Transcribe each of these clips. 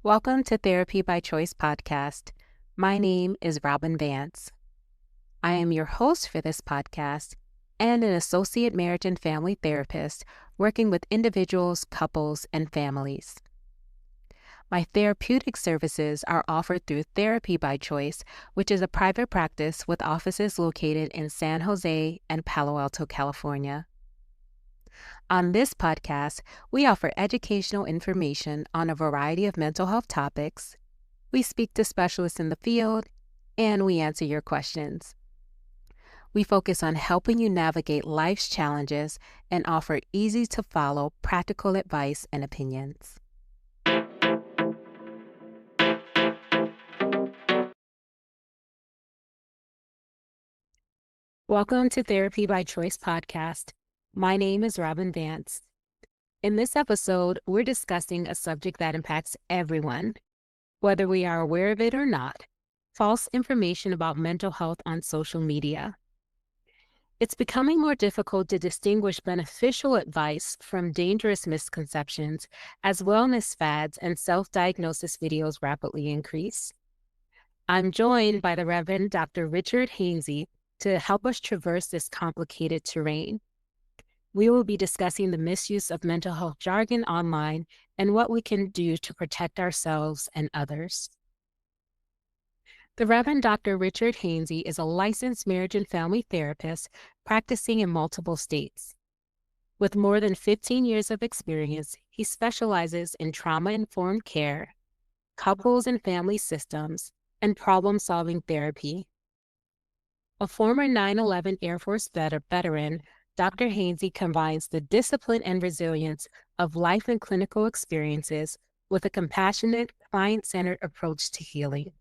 Welcome to Therapy by Choice podcast. My name is Robyne Vance. I am your host for this podcast and an associate marriage and family therapist working with individuals, couples, and families. My therapeutic services are offered through Therapy by Choice, which is a private practice with offices located in San Jose and Palo Alto, California. On this podcast, we offer educational information on a variety of mental health topics. We speak to specialists in the field, and we answer your questions. We focus on helping you navigate life's challenges and offer easy-to-follow practical advice and opinions. Welcome to Therapy by Choice podcast. My name is Robyne Vance. In this episode, we're discussing a subject that impacts everyone, whether we are aware of it or not: false information about mental health on social media. It's becoming more difficult to distinguish beneficial advice from dangerous misconceptions as wellness fads and self-diagnosis videos rapidly increase. I'm joined by the Reverend Dr. Richard HANZY'S to help us traverse this complicated terrain. We will be discussing the misuse of mental health jargon online and what we can do to protect ourselves and others. The Reverend Dr. Richard HANZY'S is a licensed marriage and family therapist practicing in multiple states. With more than 15 years of experience, he specializes in trauma-informed care, couples and family systems, and problem-solving therapy. A former 9/11 Air Force veteran, Dr. HANZY'S combines the discipline and resilience of life and clinical experiences with a compassionate, client-centered approach to healing.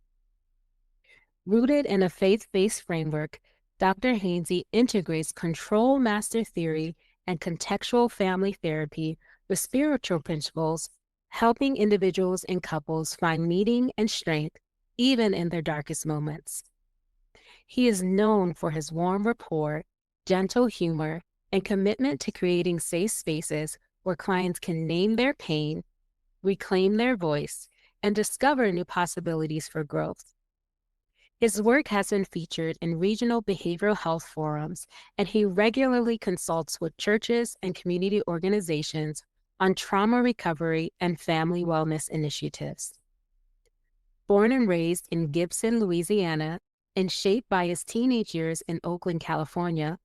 Rooted in a faith-based framework, Dr. HANZY'S integrates control master theory and contextual family therapy with spiritual principles, helping individuals and couples find meaning and strength even in their darkest moments. He is known for his warm rapport, gentle humor, and commitment to creating safe spaces where clients can name their pain, reclaim their voice, and discover new possibilities for growth. His work has been featured in regional behavioral health forums, and he regularly consults with churches and community organizations on trauma recovery and family wellness initiatives. Born and raised in Gibson, Louisiana, and shaped by his teenage years in Oakland, California,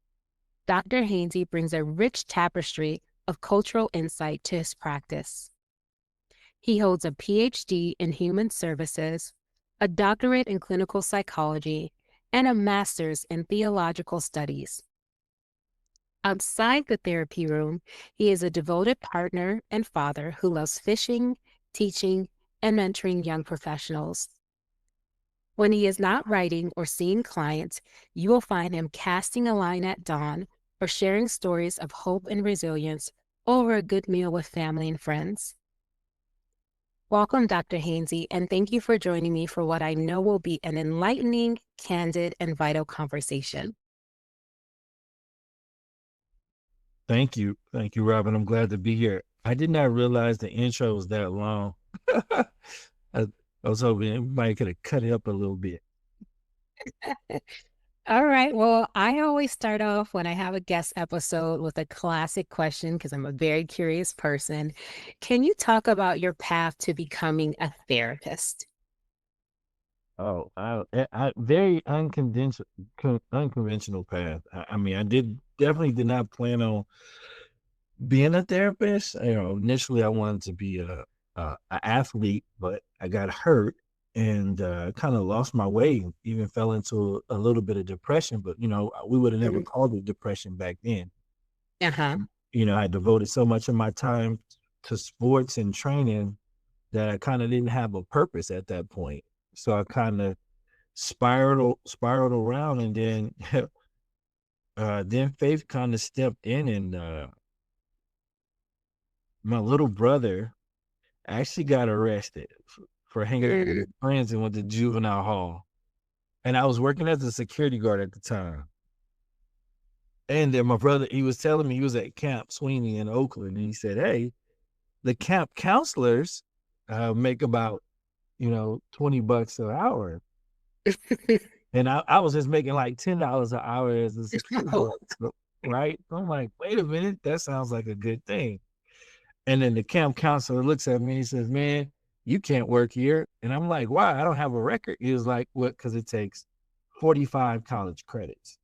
Dr. HANZY'S brings a rich tapestry of cultural insight to his practice. He holds a PhD in human services, a doctorate in clinical psychology, and a master's in theological studies. Outside the therapy room, he is a devoted partner and father who loves fishing, teaching, and mentoring young professionals. When he is not writing or seeing clients, you will find him casting a line at dawn or sharing stories of hope and resilience over a good meal with family and friends. Welcome, Dr. HANZY'S, and thank you for joining me for what I know will be an enlightening, candid, and vital conversation. Thank you. Thank you, Robin. I'm glad to be here. I did not realize the intro was that long. I was hoping everybody could have cut it up a little bit. All right. Well, I always start off when I have a guest episode with a classic question because I'm a very curious person. Can you talk about your path to becoming a therapist? Oh, I very unconventional path. I mean, I definitely did not plan on being a therapist. Initially I wanted to be a athlete, but I got hurt and kind of lost my way. Even fell into a little bit of depression, but we would have never called it depression back then. Uh-huh. I devoted so much of my time to sports and training that I kind of didn't have a purpose at that point. So I kind of spiraled around, and then faith kind of stepped in, and my little brother actually got arrested for hanging out with his friends and went to juvenile hall. And I was working as a security guard at the time. And then my brother, he was telling me he was at Camp Sweeney in Oakland, and he said, "Hey, the camp counselors make about $20 an hour. And I was just making like $10 an hour as a security Oh, guard. So, right? So I'm like, wait a minute, that sounds like a good thing. And then the camp counselor looks at me and he says, man, you can't work here. And I'm like, why? I don't have a record. He was like, what? Because it takes 45 college credits.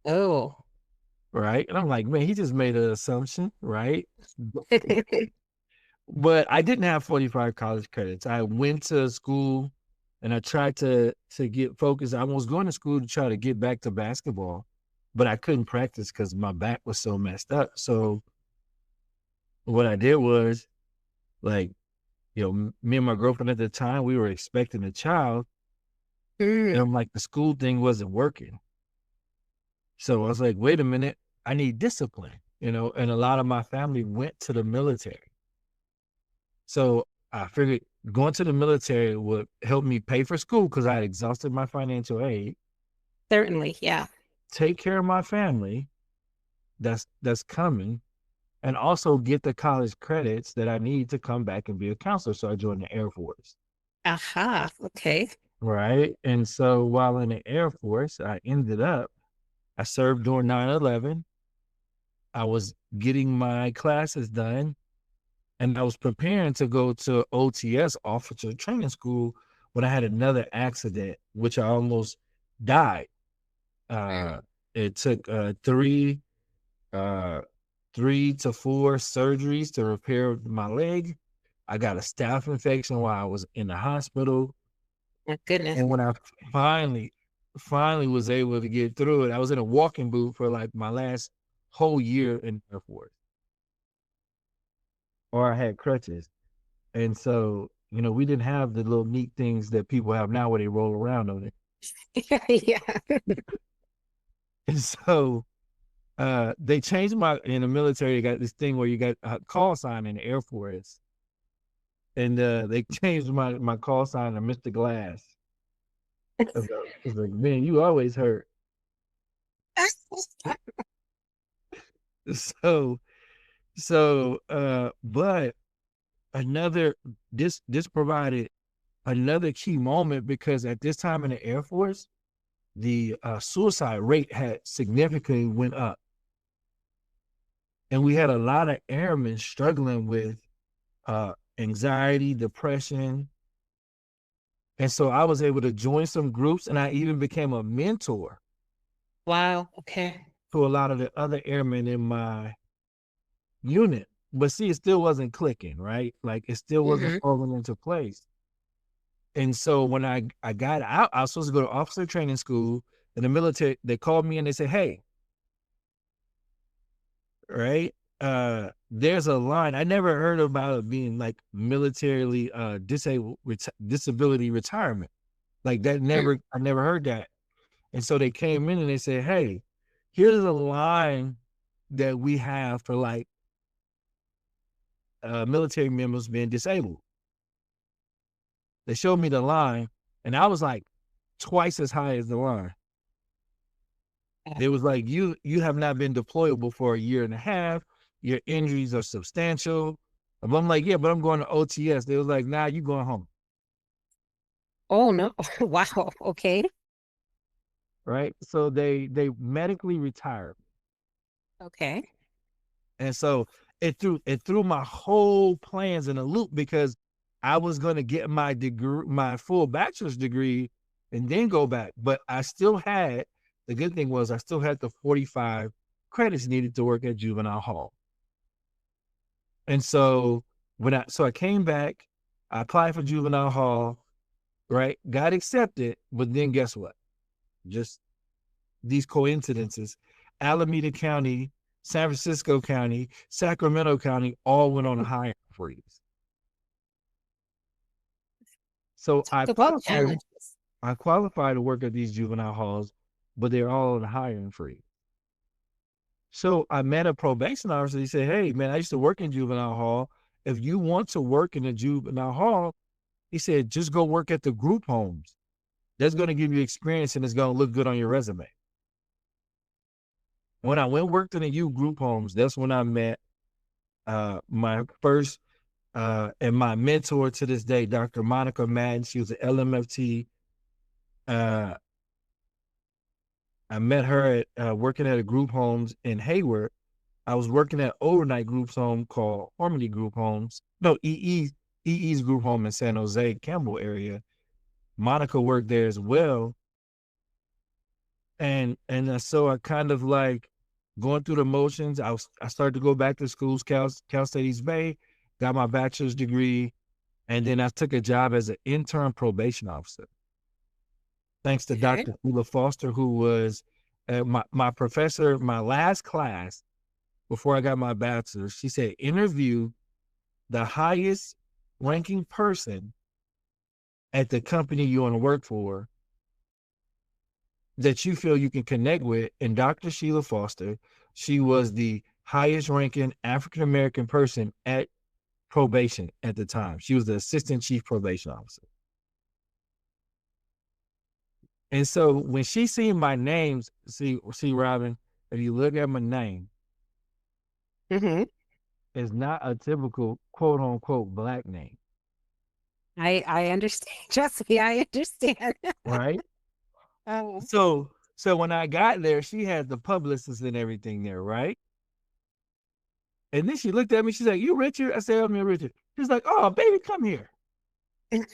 oh. Right. And I'm like, man, he just made an assumption. Right. But I didn't have 45 college credits. I went to school and I tried to get focused. I was going to school to try to get back to basketball, but I couldn't practice because my back was so messed up. So what I did was, like, me and my girlfriend at the time, we were expecting a child, and Mm, I'm like, the school thing wasn't working. So I was like, wait a minute, I need discipline, and a lot of my family went to the military. So I figured going to the military would help me pay for school because I had exhausted my financial aid, certainly, yeah. take care of my family that's coming, and also get the college credits that I need to come back and be a counselor. So I joined the Air Force. Aha, okay. Right. And so while in the Air Force, I served during 9/11. I was getting my classes done and I was preparing to go to OTS, officer training school, when I had another accident, which I almost died. Uh, it took uh, 3 to 4 surgeries to repair my leg. I got a staph infection while I was in the hospital. My goodness. And when I finally was able to get through it, I was in a walking boot for like my last whole year in the Air Force, or I had crutches. And so, we didn't have the little neat things that people have now where they roll around on it. Yeah. And so they changed in the military, they got this thing where you got a call sign in the Air Force. And they changed my call sign to Mr. Glass. It's like, man, you always hurt. So but another this provided another key moment because at this time in the Air Force, the suicide rate had significantly went up, and we had a lot of airmen struggling with anxiety, depression, and so I was able to join some groups, and I even became a mentor Wow, okay. to a lot of the other airmen in my unit. But see, it still wasn't clicking, right? Like it still wasn't Hmm. falling into place. And so when I got out, I was supposed to go to officer training school in the military. They called me and they said, hey, right? There's a line. I never heard about it being like militarily disability retirement. Like that I never heard that. And so they came in and they said, hey, here's a line that we have for like military members being disabled. They showed me the line, and I was like twice as high as the line. It was like, you have not been deployable for a year and a half. Your injuries are substantial. And I'm like, yeah, but I'm going to OTS. They was like, nah, you going home. Oh no. Wow, okay. Right. So they medically retired. Okay. And so it threw my whole plans in a loop because I was gonna get my degree, my full bachelor's degree, and then go back. But the good thing was I still had the 45 credits needed to work at juvenile hall. And so I came back, I applied for juvenile hall, right? Got accepted, but then guess what? Just these coincidences. Alameda County, San Francisco County, Sacramento County all went on a hiring freeze. So Talk about challenges. I qualified to work at these juvenile halls, but they're all on a hiring freeze. So I met a probation officer. He said, hey, man, I used to work in juvenile hall. If you want to work in a juvenile hall, he said, just go work at the group homes. That's going to give you experience and it's going to look good on your resume. When I went worked in the youth group homes, that's when I met my first And my mentor to this day, Dr. Monica Madden, she was an LMFT. Uh, I met her at working at a group homes in Hayward. I was working at overnight groups home called Harmony Group Homes. No, EE's group home in San Jose, Campbell area. Monica worked there as well. And so I kind of like going through the motions. I started to go back to schools, Cal State East Bay, got my bachelor's degree, and then I took a job as an intern probation officer. Thanks to Okay. Dr. Sheila Foster, who was my professor, my last class before I got my bachelor's. She said, interview the highest ranking person at the company you want to work for that you feel you can connect with. And Dr. Sheila Foster, she was the highest ranking African American person at probation at the time. She was the assistant chief probation officer. And so when she seen my names, see, Robyne, if you look at my name, Mm-hmm. it's not a typical quote unquote Black name, I understand. Trust me, I understand. right? Oh. So when I got there, she had the publicist and everything there, right? And then she looked at me, she's like, "You Richard?" I said, "I'm Richard." She's like, "Oh, baby, come here." I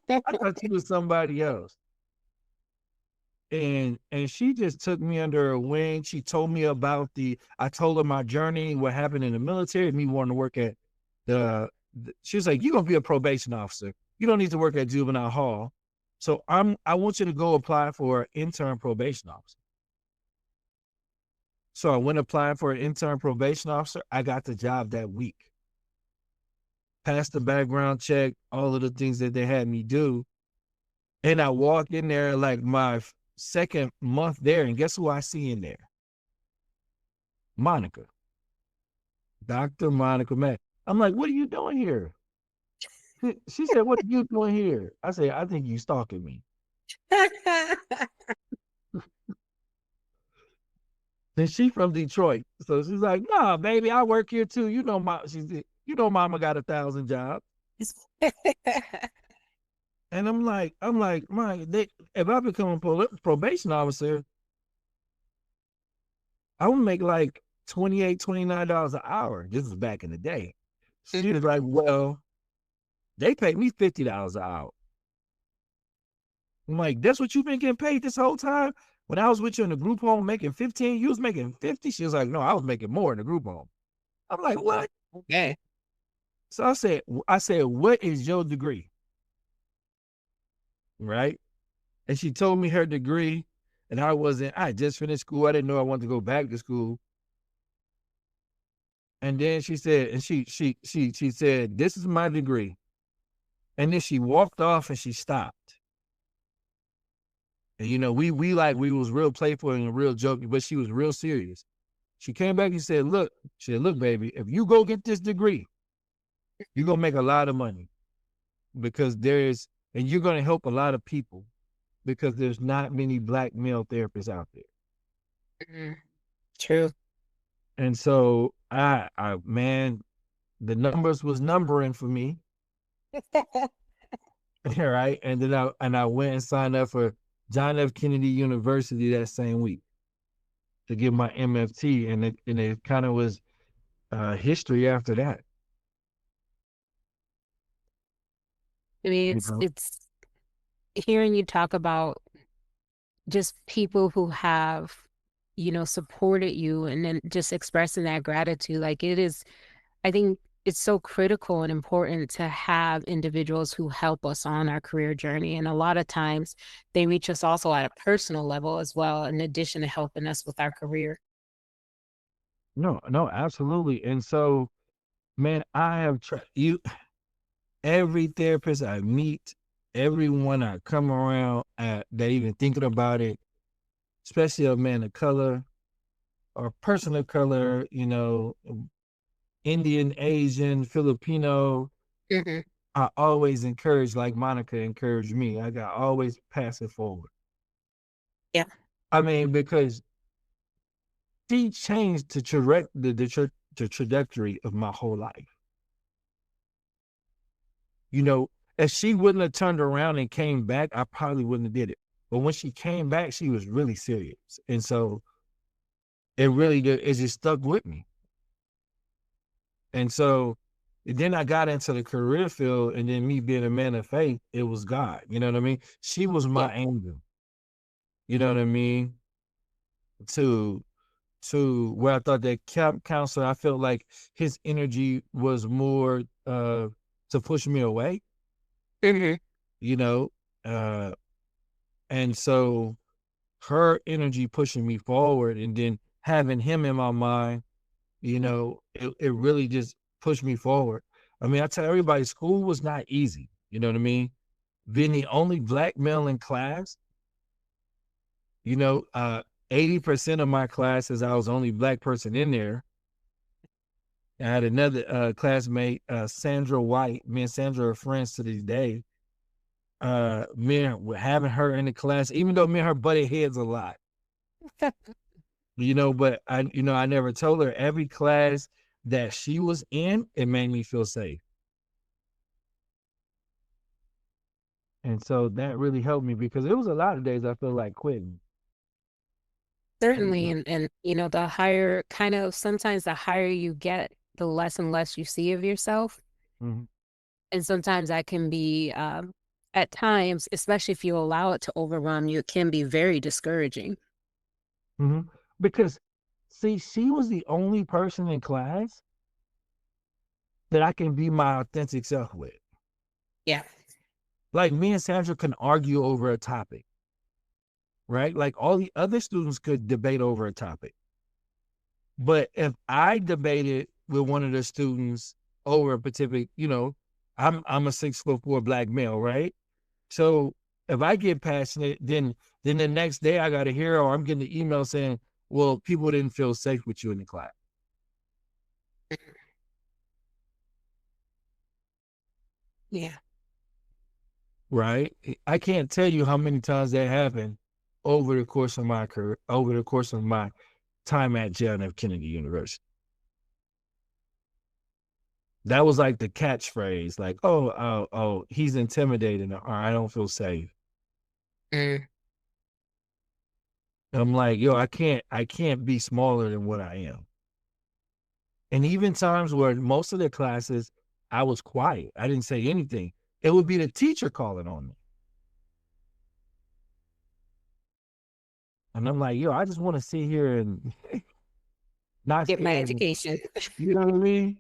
thought you was somebody else. And she just took me under her wing. She told me about I told her my journey, what happened in the military, me wanting to work at she was like, "You're gonna be a probation officer. You don't need to work at juvenile hall. So I want you to go apply for intern probation officer." So I went applying for an intern probation officer. I got the job that week. Passed the background check, all of the things that they had me do. And I walk in there like my second month there, and guess who I see in there? Monica, Dr. Monica Mack. I'm like, "What are you doing here?" She said, "What are you doing here?" I said, "I think you stalking me." And she from Detroit. So she's like, "Nah, baby, I work here too. You know, mama got 1,000 jobs." And I'm like, if I become a probation officer, I would make like $28, $29 an hour. This is back in the day. She was like, "Well, they pay me $50 an hour." I'm like, "That's what you've been getting paid this whole time? When I was with you in the group home making 15, you was making 50?" She was like, "No, I was making more in the group home." I'm like, "What?" Okay. So I said, "What is your degree?" Right? And she told me her degree, and I just finished school. I didn't know I wanted to go back to school. And then she said, and she said, "This is my degree." And then she walked off and she stopped. And we was real playful and real joking, but she was real serious. She came back and said, "Look, baby, if you go get this degree, you're gonna make a lot of money because and you're gonna help a lot of people because there's not many Black male therapists out there." Mhm. True. And so man, the numbers was numbering for me. Right. And then I went and signed up for John F. Kennedy University that same week to get my MFT. And it kind of was history after that. I mean, You know? it's hearing you talk about just people who have, supported you and then just expressing that gratitude. Like it is, I think it's so critical and important to have individuals who help us on our career journey. And a lot of times they reach us also at a personal level as well, in addition to helping us with our career. No, no, absolutely. And so, man, I have tried every therapist I meet, everyone I come around that even thinking about it, especially a man of color or a person of color, Indian, Asian, Filipino, Hmm. I always encourage, like Monica encouraged me. I got always pass it forward. Yeah. I mean, because she changed the trajectory of my whole life. You know, if she wouldn't have turned around and came back, I probably wouldn't have did it. But when she came back, she was really serious. And so it just stuck with me. And so then I got into the career field, and then me being a man of faith, it was God. You know what I mean? She was Yeah. my angel. You know what I mean? To where I thought that camp counselor, I felt like his energy was more to push me away, Mhm. you know. Uh and so her energy pushing me forward, and then having him in my mind, it really just pushed me forward. I mean, I tell everybody school was not easy, you know what I mean? Being the only black male in class, you know, 80% of my classes, I was the only black person in there. I had another classmate, Sandra White. Me and Sandra are friends to this day. Me and having her in the class, even though me and her butted heads a lot, but I never told her every class that she was in, it made me feel safe. And so that really helped me because it was a lot of days I feel like quitting. Certainly, and the higher kind of sometimes the higher you get, the less and less you see of yourself. Mhm, And sometimes that can be, at times, especially if you allow it to overwhelm you, it can be very discouraging. mhm. Because see, she was the only person in class that I can be my authentic self with. Yeah. Like me and Sandra can argue over a topic, right? Like all the other students could debate over a topic. But if I debated with one of the students over a particular, I'm a 6'4" black male, right? So if I get passionate, then the next day I got to hear, or I'm getting an email saying, "Well, people didn't feel safe with you in the class," Yeah. right? I can't tell you how many times that happened over the course of my career, over the course of my time at John F. Kennedy University. That was like the catchphrase, like, "Oh, he's intimidating," or "I don't feel safe." Mm. I'm like, "Yo, I can't be smaller than what I am." And even times where most of the classes, I was quiet. I didn't say anything. It would be the teacher calling on me. And I'm like, "Yo, I just want to sit here and not Get my say anything." education. You know what I mean?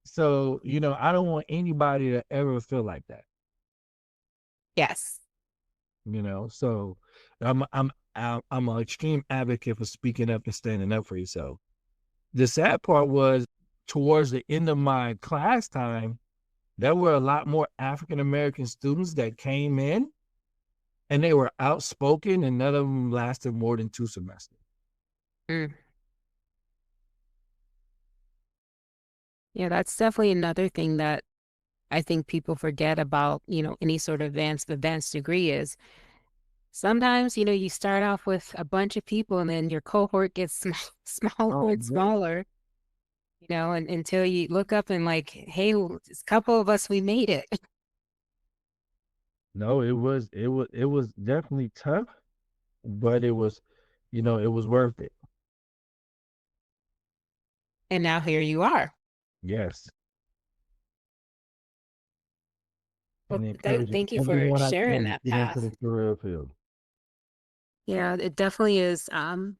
So, I don't want anybody to ever feel like that. Yes. So I'm an extreme advocate for speaking up and standing up for yourself. The sad part was towards the end of my class time, there were a lot more African American students that came in, and they were outspoken, and none of them lasted more than 2 semesters. Mm. Yeah, that's definitely another thing that I think people forget about, any sort of advanced degree is sometimes, you start off with a bunch of people and then your cohort gets smaller Oh, and yeah. smaller, and until you look up and like, hey, it's a couple of us, we made it. No, it was definitely tough, but it was worth it. And now here you are. Yes. Well, And encouraging thank you for everyone I sharing can to that get into path. the career field. Yeah, it definitely is. When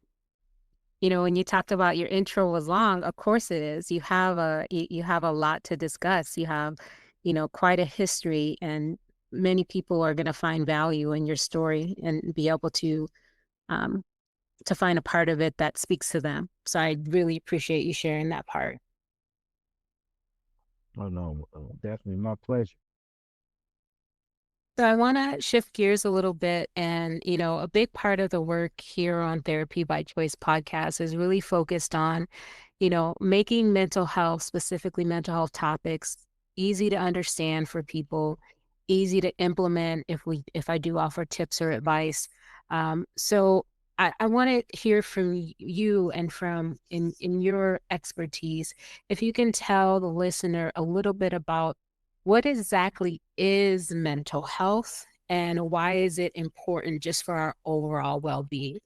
you talked about your intro was long, of course it is. You have a lot to discuss. You have, quite a history, and many people are going to find value in your story and be able um to find a part of it that speaks to them. So I really appreciate you sharing that part. Oh, no, definitely my pleasure. So I want to shift gears a little bit. And, a big part of the work here on Therapy by Choice podcast is really focused on, making mental health, specifically mental health topics, easy to understand for people, easy to implement if I do offer tips or advice. So I want to hear from you and from in your expertise, if you can tell the listener a little bit about What exactly is mental health and why is it important just for our overall well being?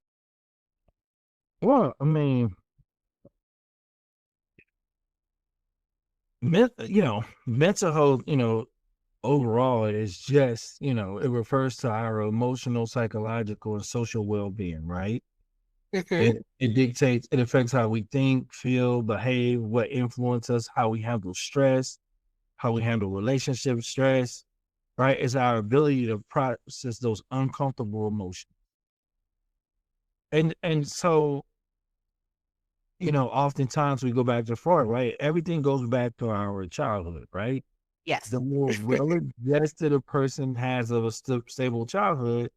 Well, I mean, mental health, overall is just, it refers to our emotional, psychological, and social well-being, right? Hmm. It affects how we think, feel, behave, what influence us, how we handle stress, how we handle relationship stress, right? It's our ability to process those uncomfortable emotions. And so, oftentimes we go back to Freud, right? Everything goes back to our childhood, right? The Yes. more well-adjusted a person has of a stable childhood,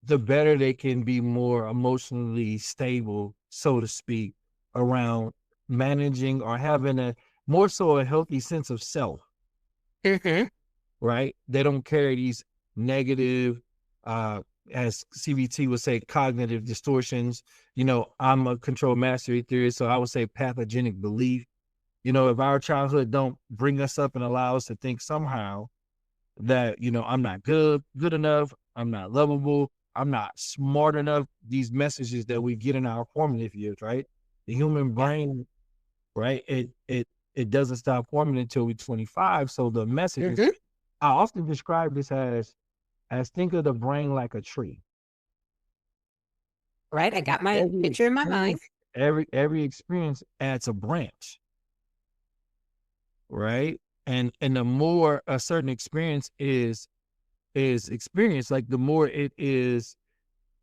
the better they can be more emotionally stable, so to speak, around managing or having a more so a healthy sense of self, Hmm. right? They don't carry these negative, uh, as CBT would say, cognitive distortions. I'm a control mastery theorist, so I would say pathogenic belief. If our childhood don't bring us up and allow us to think somehow that, I'm not good enough, I'm not lovable, I'm not smart enough, these messages that we get in our formative years, right? The human Yeah. brain, right? It doesn't stop forming until we're 25. So the messages, Hmm. I often describe this as think of the brain like a tree. Right. I got my Every picture in my mind. experience, every experience adds a branch, right? And the more a certain experience is experienced, like the more it is,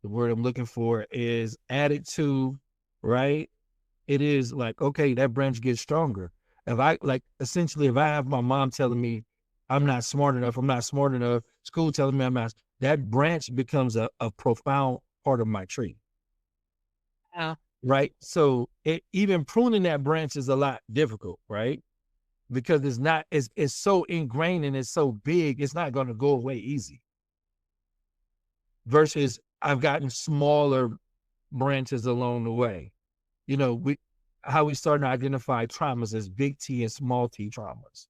the word I'm looking for is added to, right? It is like, okay, that branch gets stronger. If I like essentially if I have my mom telling me I'm not smart enough, school telling me I'm not, that branch becomes a profound part of my tree. Oh. Right. So even pruning that branch is a lot difficult, right? Because it's so ingrained and it's so big, it's not going to go away easy. Versus I've gotten smaller branches along the way. We how we starting to identify traumas as big T and small T traumas,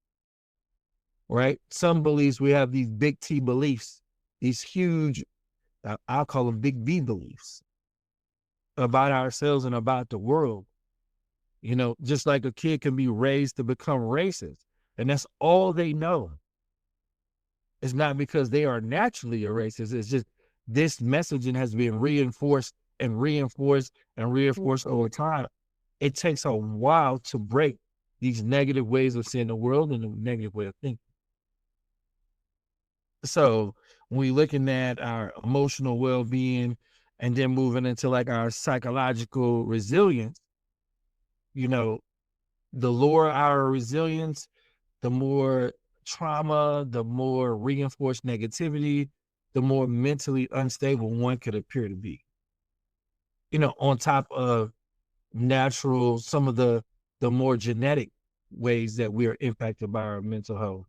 right? Some beliefs we have these big T beliefs, these huge, I'll call them big B beliefs about ourselves and about the world. Just like a kid can be raised to become racist, and that's all they know. It's not because they are naturally a racist. It's just this messaging has been reinforced and reinforced and reinforced over time. It takes a while to break these negative ways of seeing the world and the negative way of thinking. So when we looking at our emotional well-being and then moving into like our psychological resilience, you know, the lower our resilience, the more trauma, the more reinforced negativity, the more mentally unstable one could appear to be. On top of natural, some of the more genetic ways that we are impacted by our mental health.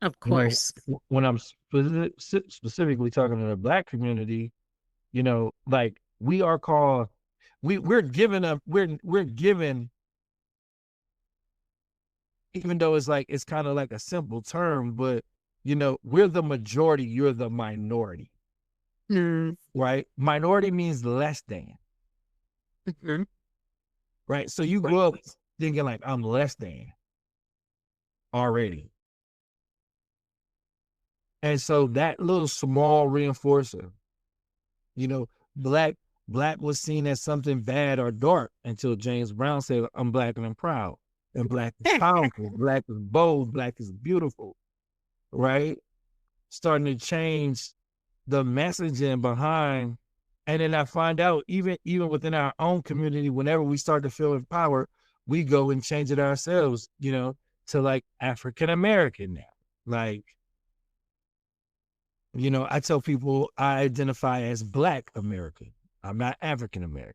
Of course. When I'm specifically talking to the Black community, like we are called, we're given we're given, even though it's kind of like a simple term, but we're the majority, you're the minority, Mm-hmm. right? Minority means less than, right? So you grow up thinking like I'm less than already. And so that little small reinforcer, you know, black black was seen as something bad or dark until James Brown said, I'm black and I'm proud. And black is powerful, black is bold, black is beautiful, right? Starting to change the messaging behind. And then I find out even within our own community, whenever we start to feel empowered, we go and change it ourselves, to like African American now. Like, I tell people I identify as Black American. I'm not African American,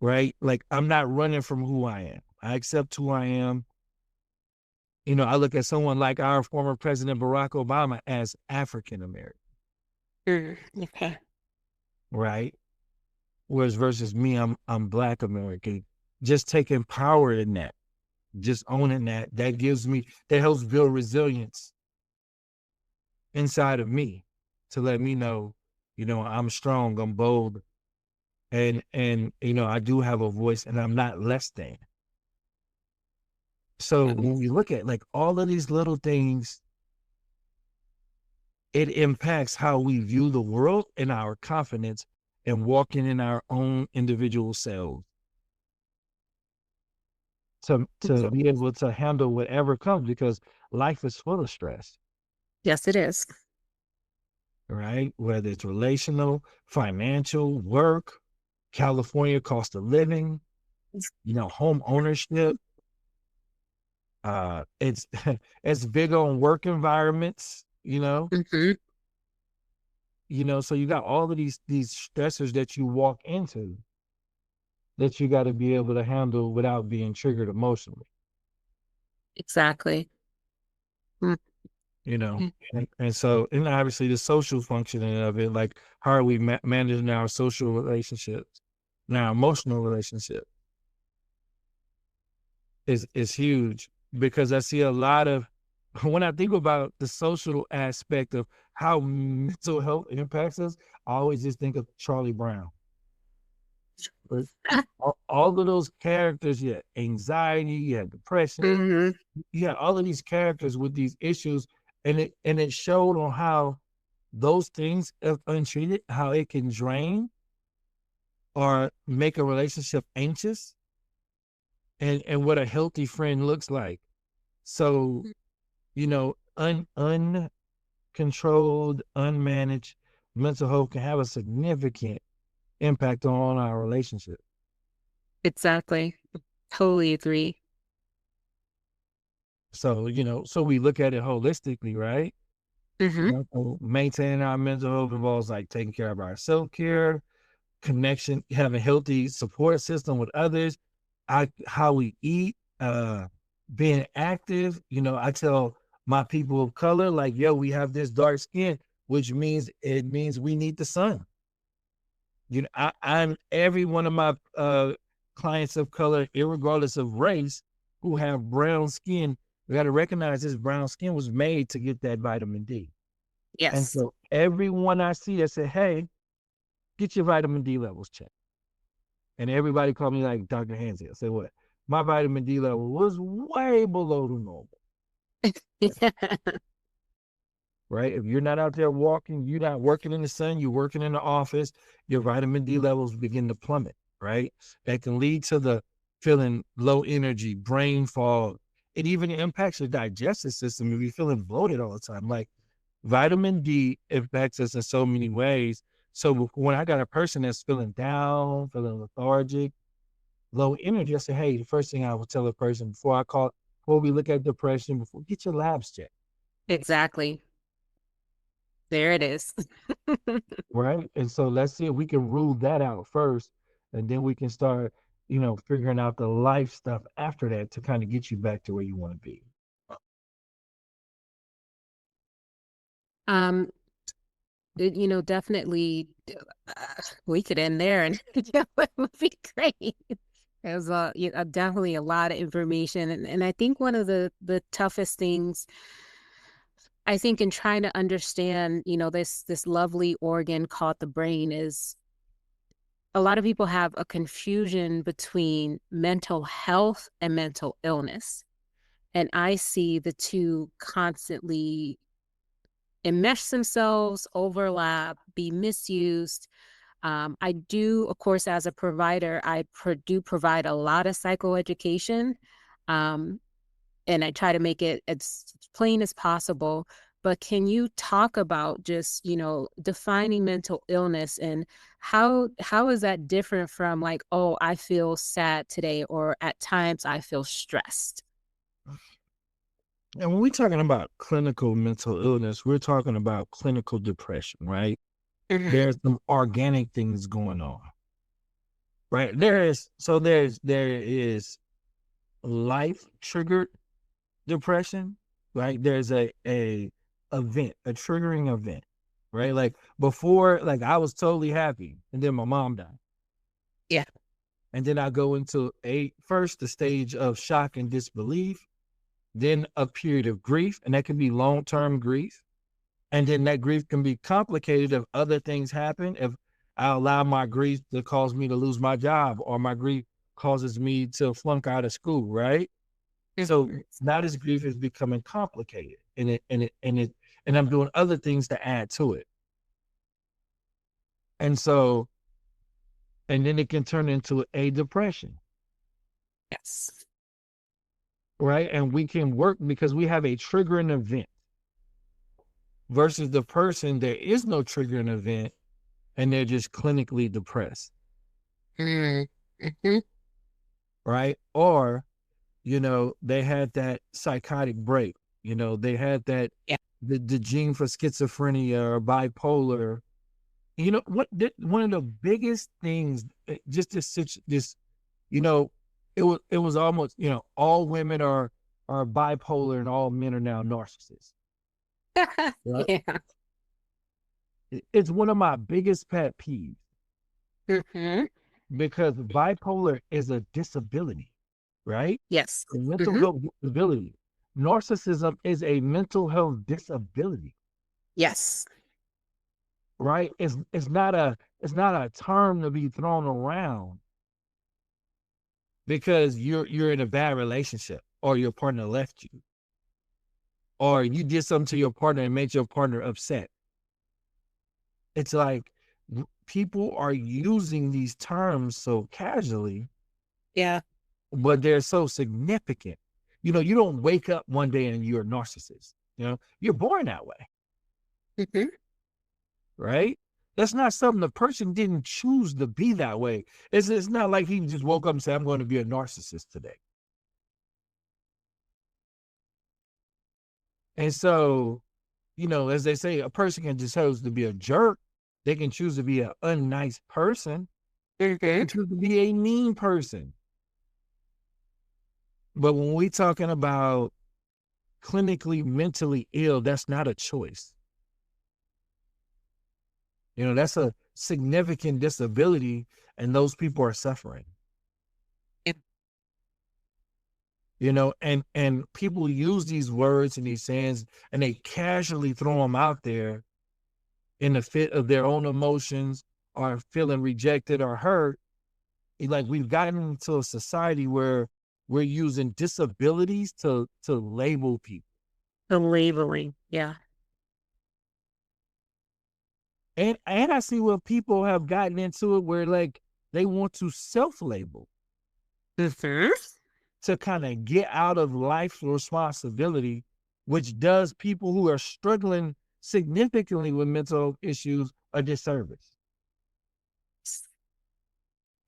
right? Like I'm not running from who I am. I accept who I am. I look at someone like our former President Barack Obama as African American, Okay. right? Whereas versus me, I'm Black American. Just taking power in that. Just owning that gives me, that helps build resilience inside of me to let me know, I'm strong, I'm bold, and I do have a voice and I'm not less than. So when we look at like all of these little things, it impacts how we view the world and our confidence and walking in our own individual selves to be able to handle whatever comes, because life is full of stress, Yes, it is. right? Whether it's relational, financial, work, California cost of living, home ownership. It's it's big on work environments, Mm-hmm. so you got all of these stressors that you walk into that you got to be able to handle without being triggered emotionally, Exactly. Mm. you know. And so, and obviously the social functioning of it, like how are we managing our social relationships, and our emotional relationship is huge, because I see a lot of, when I think about the social aspect of how mental health impacts us, I always just think of Charlie Brown. But all of those characters, you had anxiety, you had depression, Mm-hmm. you had all of these characters with these issues, and it showed on how those things, if untreated, how it can drain or make a relationship anxious, and what a healthy friend looks like. So, uncontrolled, unmanaged mental health can have a significant impact on our relationship. Exactly. Totally agree. So, so we look at it holistically, right? Mm-hmm. So maintaining our mental health involves like taking care of our self-care, connection, having healthy support system with others, how we eat, being active. I tell my people of color, like, yo, we have this dark skin, which means it means we need the sun. I'm every one of my clients of color, regardless of race, who have brown skin. We got to recognize this brown skin was made to get that vitamin D. And Yes. so everyone I see that say, hey, get your vitamin D levels checked. And everybody called me like Dr. Hanzy. I said, what? My vitamin D level was way below the normal, right? If you're not out there walking, you're not working in the sun, you're working in the office, your vitamin D levels begin to plummet, right? That can lead to the feeling low energy, brain fog. It even impacts your digestive system if you're feeling bloated all the time. Like vitamin D impacts us in so many ways. So when I got a person that's feeling down, feeling lethargic, low energy, I say, hey, the first thing I would tell a person before we look at depression, before get your labs checked, Exactly. There it is. right? And so let's see if we can rule that out first, and then we can start, figuring out the life stuff after that to kind of get you back to where you want to be. Um, definitely, we could end there and it would be great. There's definitely a lot of information, and I think one of the toughest things I think in trying to understand, this lovely organ called the brain is a lot of people have a confusion between mental health and mental illness. And I see the two constantly enmesh themselves, overlap, be misused. I do, of course, as a provider, do provide a lot of psychoeducation. Um, and I try to make it as plain as possible. But can you talk about just, defining mental illness and how is that different from like, oh, I feel sad today, or at times I feel stressed? And when we're talking about clinical mental illness, we're talking about clinical depression, right? Mhm. There's some organic things going on, right? There is life triggered depression, right? There's a event, a triggering event, right? Like before, like I was totally happy, and then my mom died, Yeah. And then I go into first the stage of shock and disbelief, then a period of grief, and that can be long-term grief. And then that grief can be complicated if other things happen. If I allow my grief to cause me to lose my job, or my grief causes me to flunk out of school, right? So Mhm. now this grief is becoming complicated, and I'm doing other things to add to it. And so, and then it can turn into a depression, Yes. right? And we can work because we have a triggering event versus the person, there is no triggering event and they're just clinically depressed, Mm. Mhm. right? Or, they had that psychotic break, they had that, Yeah. the gene for schizophrenia or bipolar. One of the biggest things, just this, it was almost, all women are bipolar and all men are now narcissists. Right? Yeah. It's one of my biggest pet peeves Mhm. because bipolar is a disability, right? Yes. A mental Mhm. health disability. Narcissism is a mental health disability, Yes. right? It's not a term to be thrown around because you're in a bad relationship or your partner left you or you did something to your partner and made your partner upset. It's like people are using these terms so casually, Yeah. but they're so significant. You don't wake up one day and you're a narcissist. You're born that way, Mhm. right? That's not something the person didn't choose to be that way. It's not like he just woke up and said, I'm going to be a narcissist today. And so, as they say, a person can just choose to be a jerk. They can choose to be an unnice person. They Mhm. can choose to be a mean person. But when we talking about clinically mentally ill, that's not a choice. That's a significant disability, and those people are suffering. Yeah. And people use these words and these sayings, and they casually throw them out there in the fit of their own emotions or feeling rejected or hurt. Like we've gotten into a society where we're using disabilities to label people. The labeling. Yeah. And I see where people have gotten into it where like they want to self-label Mhm. to kind of get out of life responsibility, which does people who are struggling significantly with mental issues a disservice.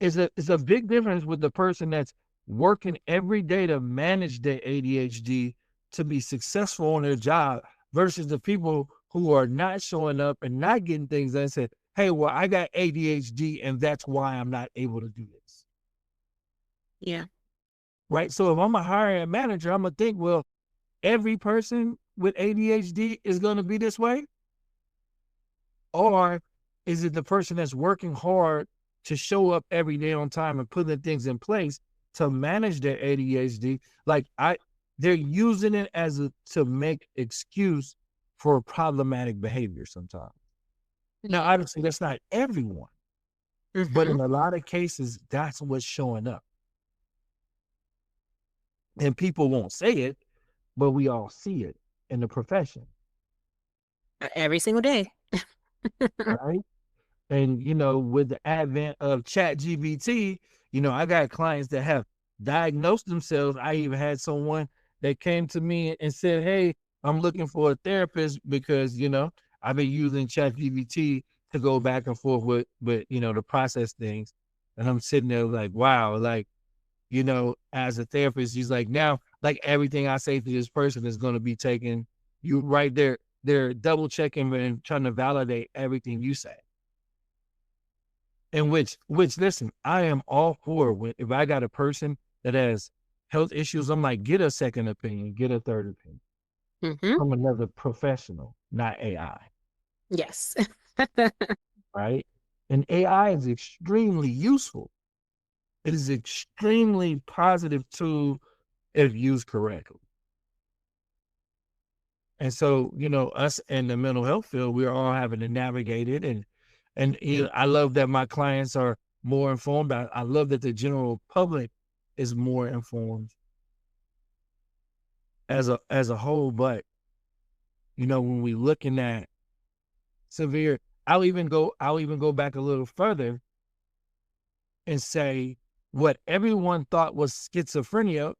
It's a big difference with the person that's working every day to manage their ADHD to be successful on their job versus the people who are not showing up and not getting things done and say, hey, well, I got ADHD and that's why I'm not able to do this. Yeah. Right. So if I'm a hiring manager, I'm gonna think, well, every person with ADHD is gonna be this way? Or is it the person that's working hard to show up every day on time and putting things in place to manage their ADHD? Like they're using it to make excuse for problematic behavior sometimes. Now, obviously, that's not everyone, but Mhm. in a lot of cases, that's what's showing up. And people won't say it, but we all see it in the profession, Every single day. right? And with the advent of Chat GBT, I got clients that have diagnosed themselves. I even had someone that came to me and said, hey, I'm looking for a therapist because, I've been using Chat GBT to go back and forth with, to process things. And I'm sitting there like, wow, like, as a therapist, he's like, now, like everything I say to this person is going to be taken, you right there. They're double checking and trying to validate everything you say. And which listen, I am all for if I got a person that has health issues, I'm like, get a second opinion, get a third opinion Mhm. from another professional, not AI, Yes. right? And AI is extremely useful. It is extremely positive tool if used correctly. And so, us in the mental health field, we're all having to navigate it. And I love that my clients are more informed. I love that the general public is more informed as a whole. But when we looking at severe, I'll even go back a little further and say what everyone thought was schizophrenia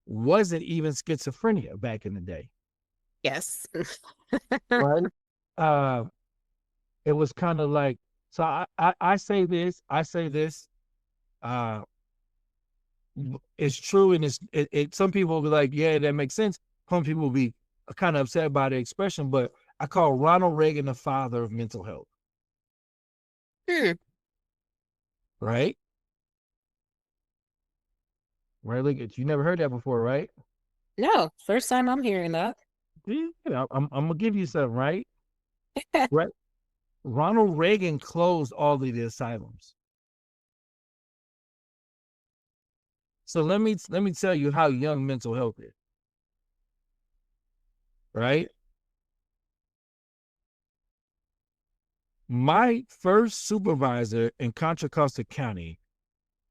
wasn't even schizophrenia back in the day. Yes. Right. Uh, it was kind of like, so I say this, uh, it's true. And some people will be like, yeah, that makes sense. Some people will be kind of upset by the expression, but I call Ronald Reagan the father of mental health. Hmm. Right. Right. Look at you. Never heard that before, right? No, first time I'm hearing that. I'm gonna give you something, right? Right. Ronald Reagan closed all of the asylums. So let me tell you how young mental health is, right? My first supervisor in Contra Costa County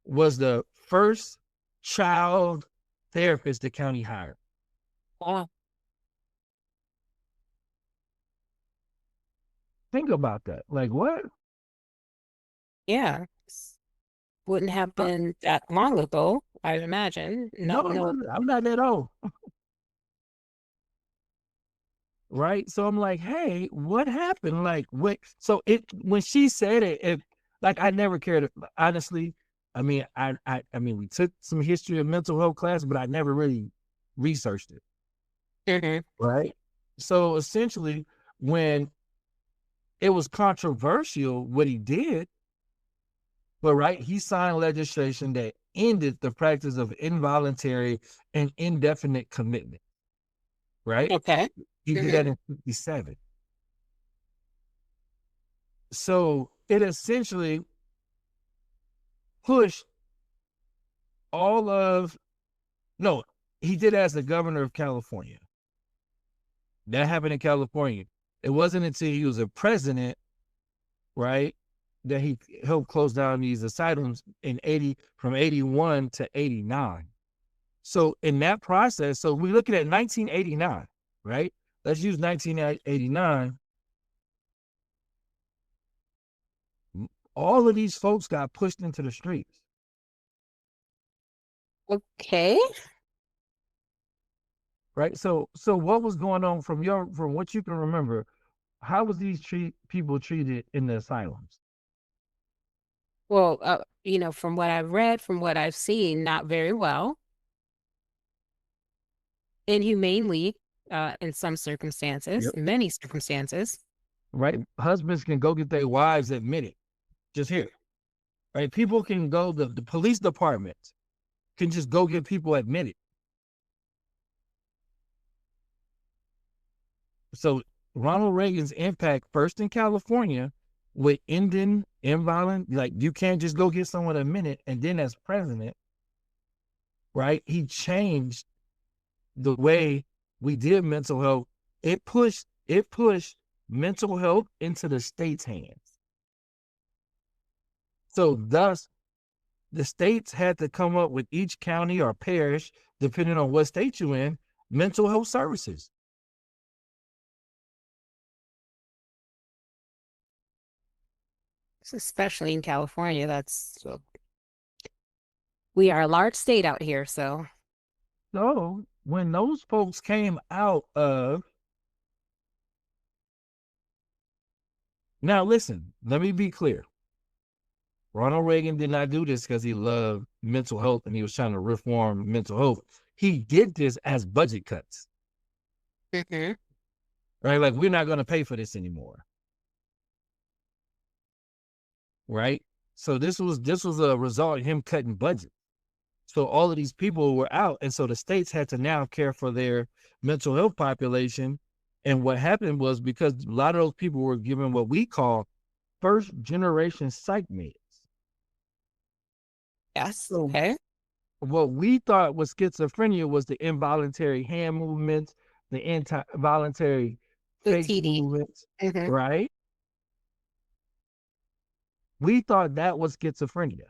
was the first child therapist the county hired. Wow. Think about that. Like what? Yeah. Wouldn't have been that long ago, I imagine. No, No, no. I'm not that old. Right. So I'm like, hey, what happened? Like what? So when she said it, like I never cared. Honestly, I mean, I mean, we took some history of mental health class, but I never really researched it. Hmm. Right. So essentially, when it was controversial what he did, but right, he signed legislation that ended the practice of involuntary and indefinite commitment. Right. Okay. He did Hmm. that in 57. So it essentially pushed all of no, he did as the governor of California. That happened in California. It wasn't until he was a president, right, that he helped close down these asylums from 81 to 89. So in that process, so we're looking at 1989, right? Let's use 1989. All of these folks got pushed into the streets. Okay. Right. So what was going on from what you can remember? How was these people treated in the asylums? Well, from what I've read, from what I've seen, not very well. Inhumanely, in some circumstances, Yep. many circumstances. Right. Husbands can go get their wives admitted. Just here. Right. People can go, the police department can just go get people admitted. So Ronald Reagan's impact first in California with ending inviolate, like you can't just go get someone admitted, and then as president, right? He changed the way we did mental health. It pushed mental health into the state's hands. So thus the states had to come up with each county or parish, depending on what state you're in, mental health services. Especially in California. We are a large state out here, so So when those folks came out of, now listen, let me be clear. Ronald Reagan did not do this because he loved mental health and he was trying to reform mental health. He did this as budget cuts, Mhm. right? Like, we're not going to pay for this anymore, right? So this was a result of him cutting budget. So all of these people were out, and so the states had to now care for their mental health population. And what happened was, because a lot of those people were given what we call first generation psych meds. Yes. So Okay. what we thought was schizophrenia was the involuntary hand movements, the involuntary The face TD. movements, Hmm. right? We thought that was schizophrenia.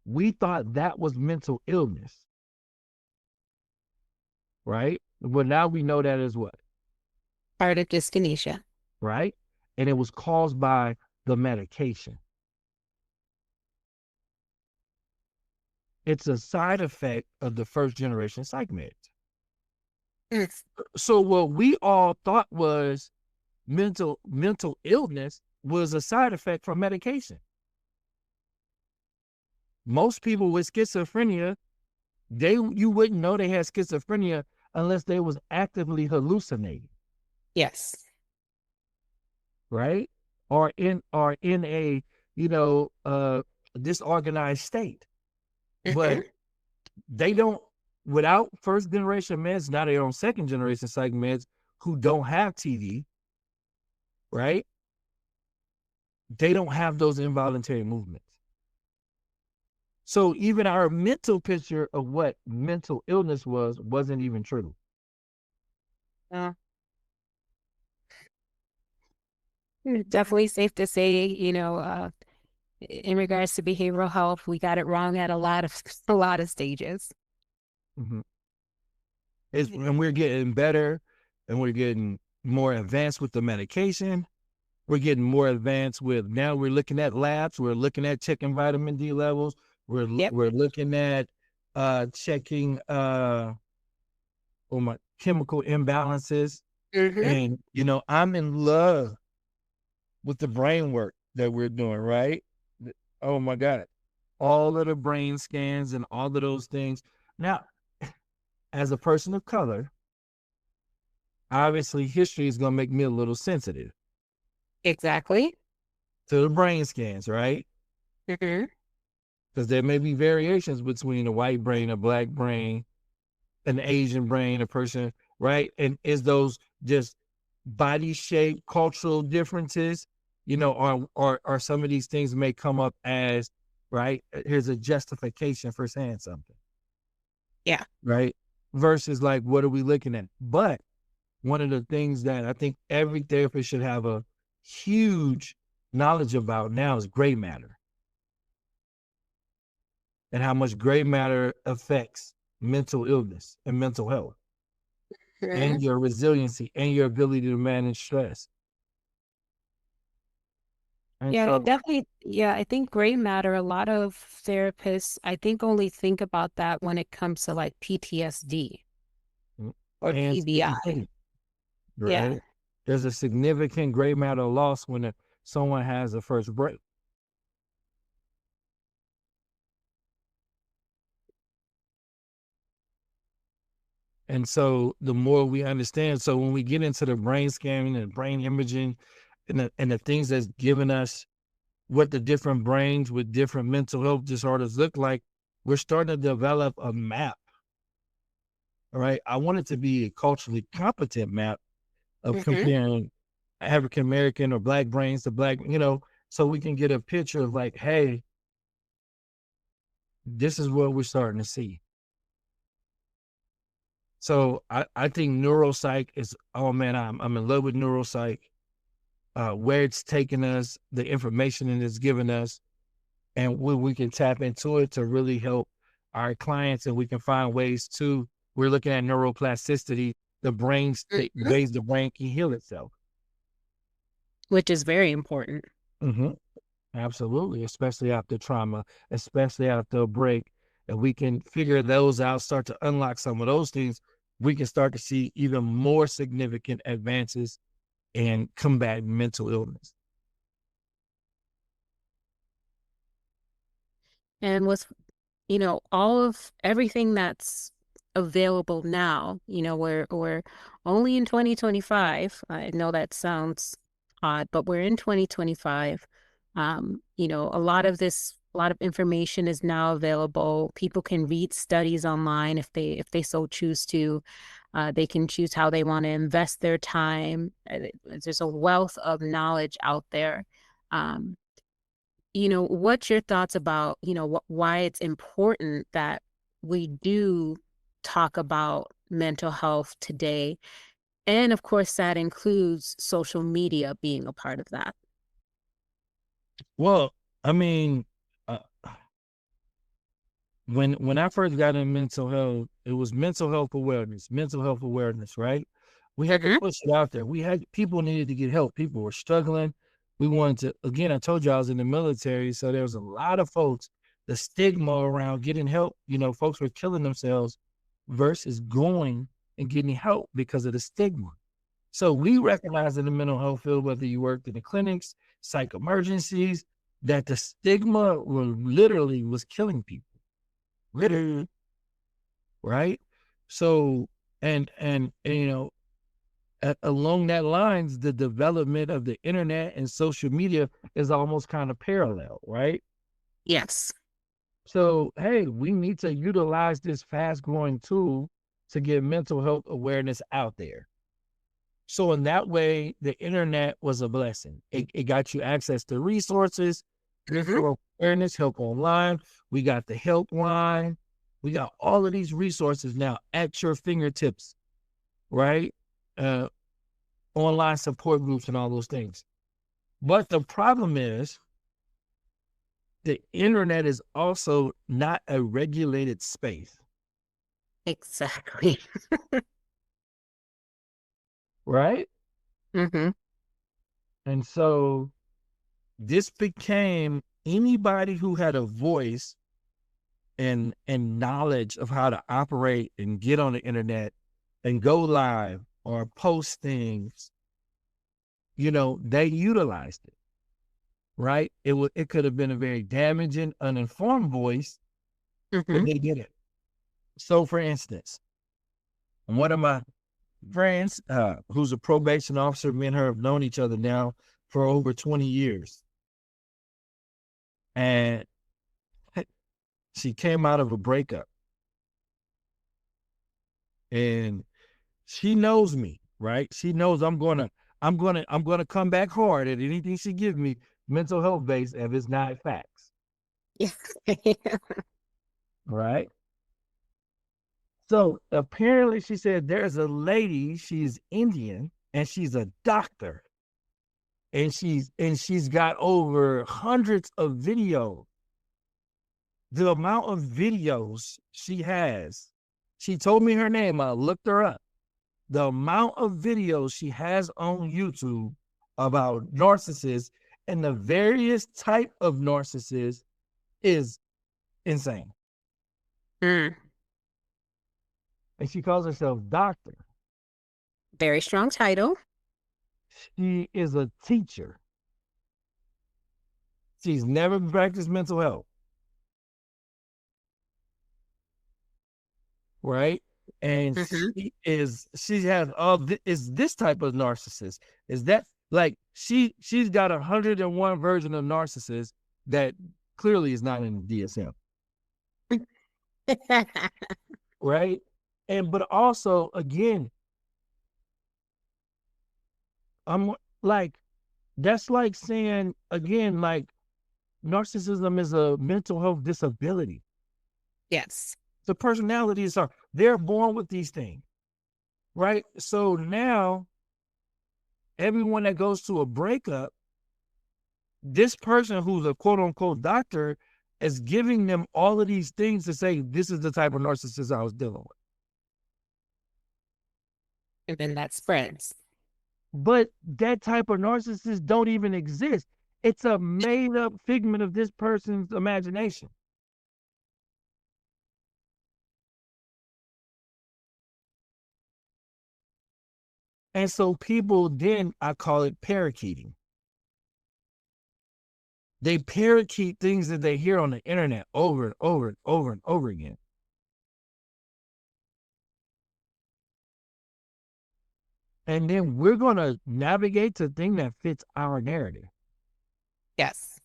We thought that was mental illness, right? But now we know that is what, Part of dyskinesia. right? And it was caused by the medication. It's a side effect of the first generation psych meds. Mm. So what we all thought was mental illness was a side effect from medication. Most people with schizophrenia, you wouldn't know they had schizophrenia unless they was actively hallucinating, Yes. right? Or in a, you know, disorganized state. Hmm. But they don't, without first generation meds, now they're on second generation psych meds who don't have TD, right? They don't have those involuntary movements. So even our mental picture of what mental illness wasn't even true. Definitely safe to say, in regards to behavioral health, we got it wrong at a lot of a lot of stages. Mhm. And we're getting better, and we're getting more advanced with the medication. We're getting more advanced with, now we're looking at labs. We're looking at checking vitamin D levels. Yep. We're looking at checking my chemical imbalances. Hmm. And I'm in love with the brain work that we're doing, right? Oh my God. All of the brain scans and all of those things. Now, as a person of color, obviously history is going to make me a little sensitive Exactly. to the brain scans, right? Hmm. Because there may be variations between a white brain, a black brain, an Asian brain, a person, right? And is those just body shape, cultural differences, or some of these things may come up as, right? Here's a justification for saying something, Yeah. right? Versus like, what are we looking at? But one of the things that I think every therapist should have a huge knowledge about now is gray matter, and how much gray matter affects mental illness and mental health Hmm. and your resiliency and your ability to manage stress. And Yeah, so, definitely. Yeah, I think gray matter, a lot of therapists, I think, only think about that when it comes to like PTSD mm, or and TBI. schizophrenia, Yeah. right? There's a significant gray matter loss when someone has a first break. And so the more we understand, so when we get into the brain scanning and brain imaging and the things that's given us what the different brains with different mental health disorders look like, we're starting to develop a map. All right. I want it to be a culturally competent map of Hmm. comparing African American or black brains to black, so we can get a picture of like, hey, this is what we're starting to see. So I think neuropsych is, oh man, I'm in love with neuropsych, where it's taking us, the information it is giving us, and we can tap into it to really help our clients, and we can find ways to, we're looking at neuroplasticity, the brain state, Hmm. ways the brain can heal itself. Which is very important. Hmm. Absolutely, especially after trauma, especially after a break. And we can figure those out, start to unlock some of those things. We can start to see even more significant advances in combat mental illness. And with, all of everything that's available now, we're only in 2025. I know that sounds odd, but we're in 2025. A lot of information is now available. People can read studies online if they so choose to. They can choose how they want to invest their time. There's a wealth of knowledge out there. Um, what's your thoughts about, why it's important that we do talk about mental health today? And of course, that includes social media being a part of that. Well, I mean, uh, when I first got in mental health, it was mental health awareness, right? We had to Hmm. push it out there. We had people needed to get help. People were struggling. We wanted to, again, I told you I was in the military, so there was a lot of folks, the stigma around getting help, folks were killing themselves versus going and getting help because of the stigma. So we recognize in the mental health field, whether you worked in the clinics, psych emergencies, that the stigma was killing people. Literally, right? So, along that lines, the development of the internet and social media is almost kind of parallel, right? Yes. So, hey, we need to utilize this fast growing tool to get mental health awareness out there. So in that way, the internet was a blessing. It got you access to resources, Hmm. mental awareness, help online. We got the helpline. We got all of these resources now at your fingertips, right? Uh, Online support groups and all those things. But the problem is the internet is also not a regulated space, Exactly. right? Hmm. And so this became anybody who had a voice and knowledge of how to operate and get on the internet and go live or post things, they utilized it, right? It could have been a very damaging, uninformed voice, but Hmm. they did it. So for instance, one of my friends, who's a probation officer, me and her have known each other now for over 20 years. And she came out of a breakup and she knows me, right? She knows I'm gonna come back hard at anything she gives me, mental health based, if it's not facts, Yeah. right? So apparently she said there's a lady, she's Indian and she's a doctor. And she's got over hundreds of videos. The amount of videos she has, she told me her name, I looked her up. The amount of videos she has on YouTube about narcissists and the various type of narcissists is insane. Mm. And she calls herself doctor. Very strong title. She is a teacher. She's never practiced mental health, right? And Hmm. she has is this type of narcissist. Is that like she's got 101 version of narcissist that clearly is not in the DSM. Right. And but also again, I'm like, that's like saying again, like narcissism is a mental health disability. Yes. The personalities are they're born with these things, right? So now everyone that goes to a breakup, this person who's a quote unquote doctor is giving them all of these things to say this is the type of narcissist I was dealing with. And then that spreads. But that type of narcissist don't even exist. It's a made up figment of this person's imagination. And so people then, I call it parakeeting. They parakeet things that they hear on the internet over and over and over and over again. And then we're going to navigate to the thing that fits our narrative. Yes.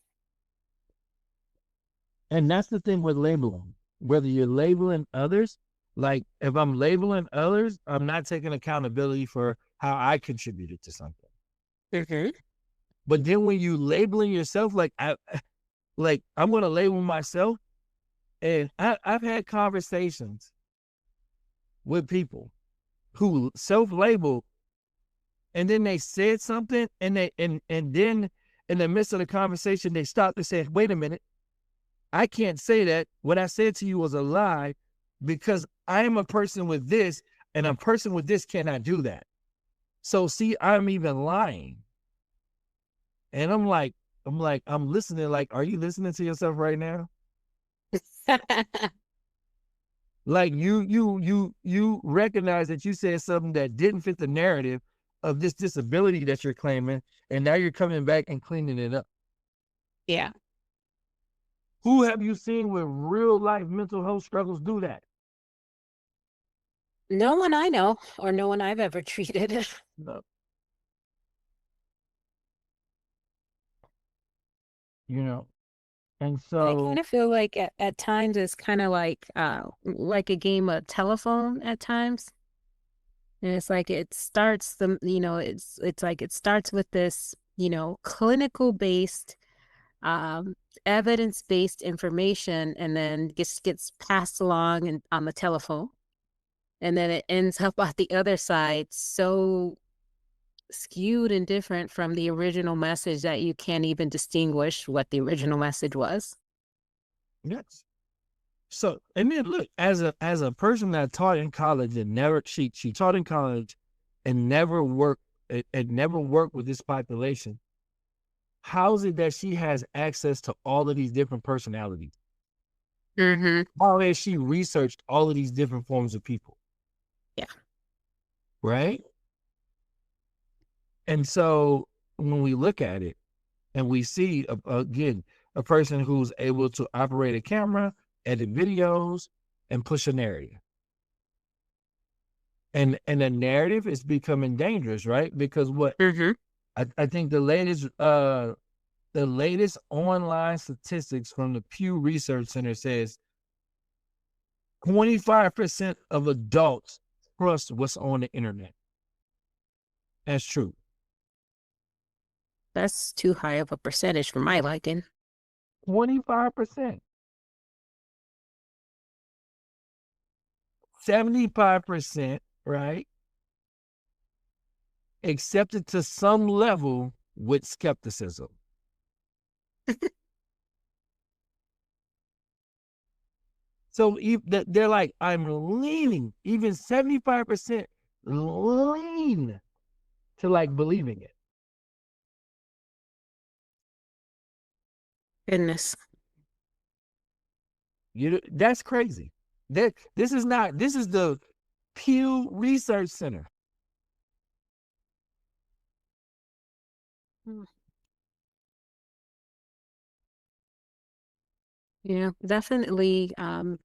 And that's the thing with labeling. Whether you're labeling others, like if I'm labeling others, I'm not taking accountability for how I contributed to something. Hmm. But then when you labeling yourself, like like I'm gonna label myself, and I've had conversations with people who self-label, and then they said something, and then in the midst of the conversation they stopped and said, "Wait a minute, I can't say that. What I said to you was a lie because I am a person with this, and a person with this cannot do that. So see, I'm even lying." And I'm listening, like, are you listening to yourself right now? Like you recognize that you said something that didn't fit the narrative of this disability that you're claiming, and now you're coming back and cleaning it up. Yeah. Who have you seen with real life mental health struggles do that? No one I know, or no one I've ever treated. No. You know, and I so kind of feel like at times it's kind of like a game of telephone at times. And it's like it starts it's like it starts with this, clinical based, um, evidence based information, and then gets passed along and on the telephone. And then it ends up at the other side so skewed and different from the original message that you can't even distinguish what the original message was. yes. So and then look, as a person that taught in college and never she taught in college and never worked with this population. How is it that she has access to all of these different personalities? Mm-hmm. How has she researched all of these different forms of people? Yeah. Right. And so when we look at it and we see again a person who's able to operate a camera, edit videos, and push a narrative, and the narrative is becoming dangerous, right? Because what Mm-hmm. I think the latest online statistics from the Pew Research Center says 25% of adults trust what's on the internet. That's true. That's too high of a percentage for my liking. 25%. 75%, right? Accepted to some level with skepticism. So they're like, I'm leaning, even 75% lean to like believing it. Goodness. That's crazy. This is not, this is the Pew Research Center. Mm. Yeah, definitely. The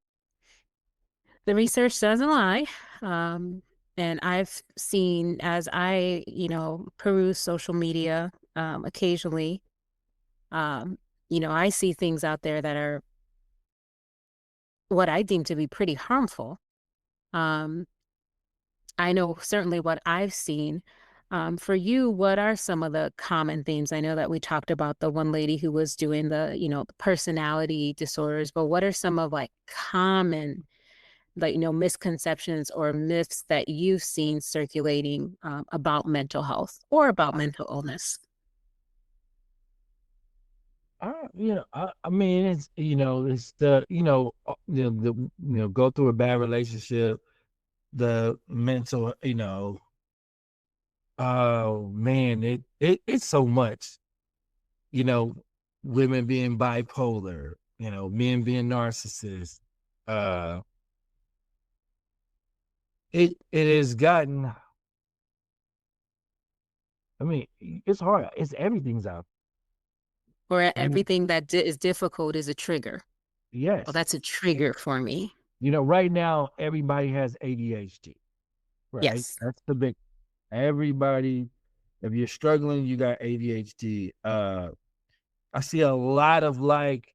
research doesn't lie. Um, and I've seen as I, peruse social media occasionally, um, I see things out there that are what I deem to be pretty harmful. Um, I know certainly what I've seen. For you, what are some of the common themes? I know that we talked about the one lady who was doing the personality disorders, but what are some of like common, like, misconceptions or myths that you've seen circulating about mental health or about mental illness? I mean, it's it's the go through a bad relationship, the mental, oh man, it's so much, you know, women being bipolar, men being narcissists. Uh, it has gotten. I mean, it's hard. It's everything's out. Or I mean, everything that is difficult is a trigger? Well, yes, that's a trigger for me. right now everybody has ADHD, right? Yes. That's the big. Everybody, if you're struggling, you got ADHD. I see a lot of like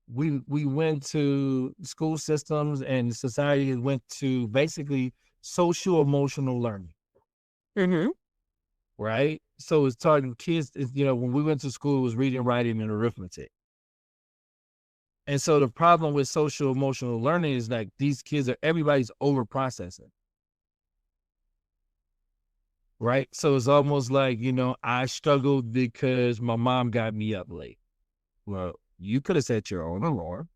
we went to school systems and society went to basically social emotional learning, Mm-hmm. right? So it's taught kids, when we went to school, it was reading, writing, and arithmetic. And so the problem with social emotional learning is like these kids everybody's over processing. Right. So it's almost like, I struggled because my mom got me up late. Well, you could have set your own alarm.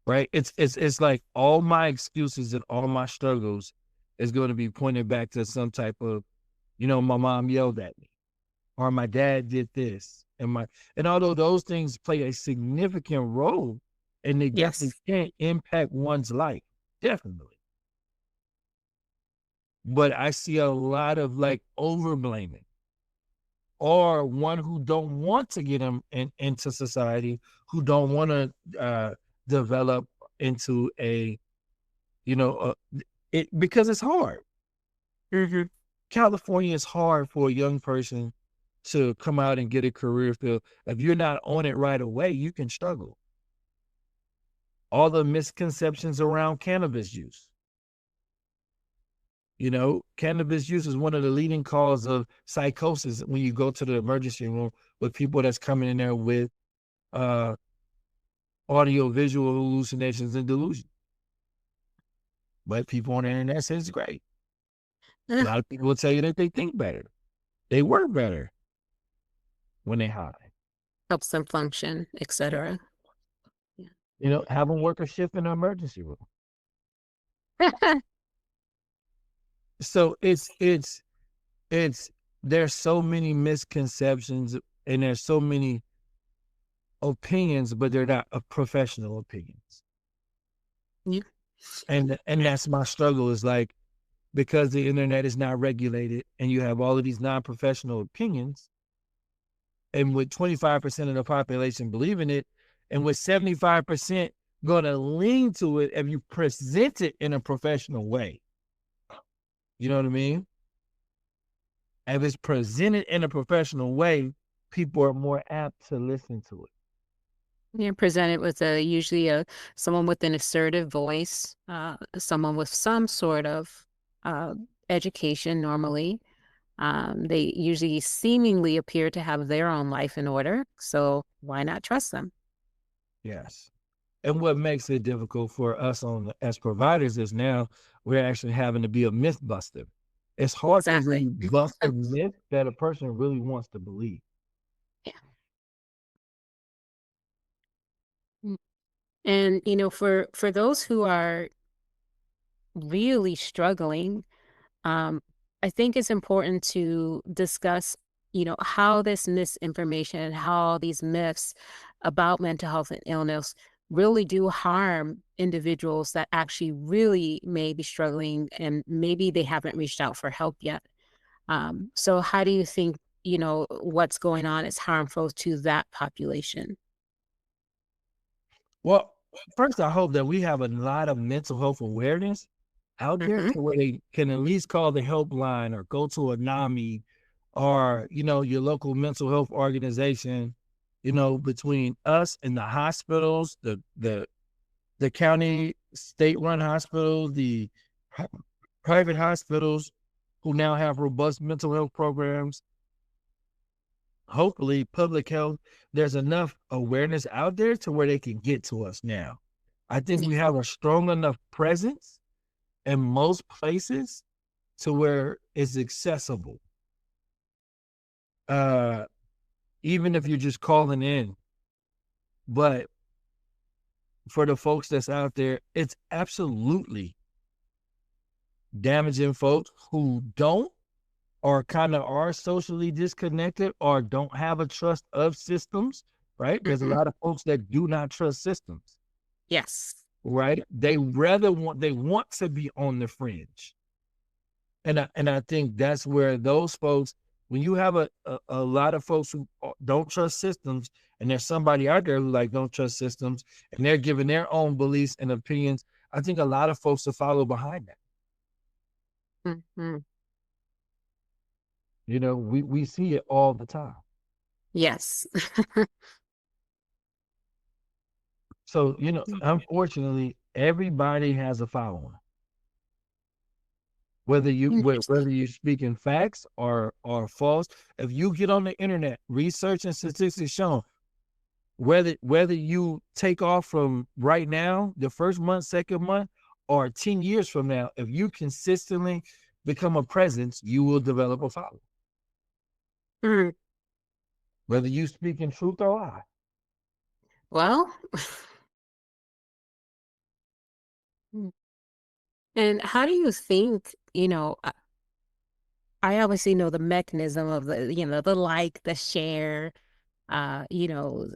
Right. It's like all my excuses and all my struggles is going to be pointed back to some type of, my mom yelled at me or my dad did this. And although those things play a significant role and they definitely Yes. can impact one's life, definitely. But I see a lot of like over blaming or one who don't want to get them into society, who don't want to develop into because it's hard. Mm-hmm. California is hard for a young person to come out and get a career field. If you're not on it right away, you can struggle. All the misconceptions around cannabis use. Cannabis use is one of the leading causes of psychosis when you go to the emergency room with people that's coming in there with audio visual hallucinations and delusions. But people on the internet say it's great. A lot of people will tell you that they think better. They work better when they high. Helps them function, etc. Yeah. Have them work a shift in the emergency room. So there's so many misconceptions and there's so many opinions, but they're not professional opinions. Yeah. And that's my struggle is like, because the internet is not regulated and you have all of these non-professional opinions, and with 25% of the population believing it, and with 75% going to lean to it if you present it in a professional way. You know what I mean? If it's presented in a professional way, people are more apt to listen to it. You're presented with usually someone with an assertive voice, someone with some sort of uh, education normally. They usually seemingly appear to have their own life in order. So why not trust them? Yes. And what makes it difficult for us as providers is now we're actually having to be a myth buster. It's hard to Exactly. really bust a myth that a person really wants to believe. Yeah. Mm. And for those who are really struggling, um, I think it's important to discuss, how this misinformation and how these myths about mental health and illness really do harm individuals that actually really may be struggling and maybe they haven't reached out for help yet. So how do you think, what's going on is harmful to that population? Well, first, I hope that we have a lot of mental health awareness out there Hmm. to where they can at least call the helpline or go to a NAMI or, your local mental health organization, between us and the hospitals, the county state-run hospitals, the private hospitals who now have robust mental health programs. Hopefully, public health, there's enough awareness out there to where they can get to us now. I think we have a strong enough presence in most places to where it's accessible. Uh, Even if you're just calling in. But for the folks that's out there, it's absolutely damaging folks who don't or kind of are socially disconnected or don't have a trust of systems, right? There's a Hmm. lot of folks that do not trust systems, Yes. right? They want to be on the fringe. And I think that's where those folks, when you have a lot of folks who don't trust systems, and there's somebody out there who like don't trust systems, and they're giving their own beliefs and opinions, I think a lot of folks will follow behind that. Hmm. We see it all the time. Yes. So, unfortunately, everybody has a following. Whether you're speaking facts or false, if you get on the internet, research and statistics shown, Whether you take off from right now, the first month, second month, or 10 years from now, if you consistently become a presence, you will develop a following. Mm. Whether you speak in truth or lie. Well, mm. And how do you think, I obviously know the mechanism of the like, the share,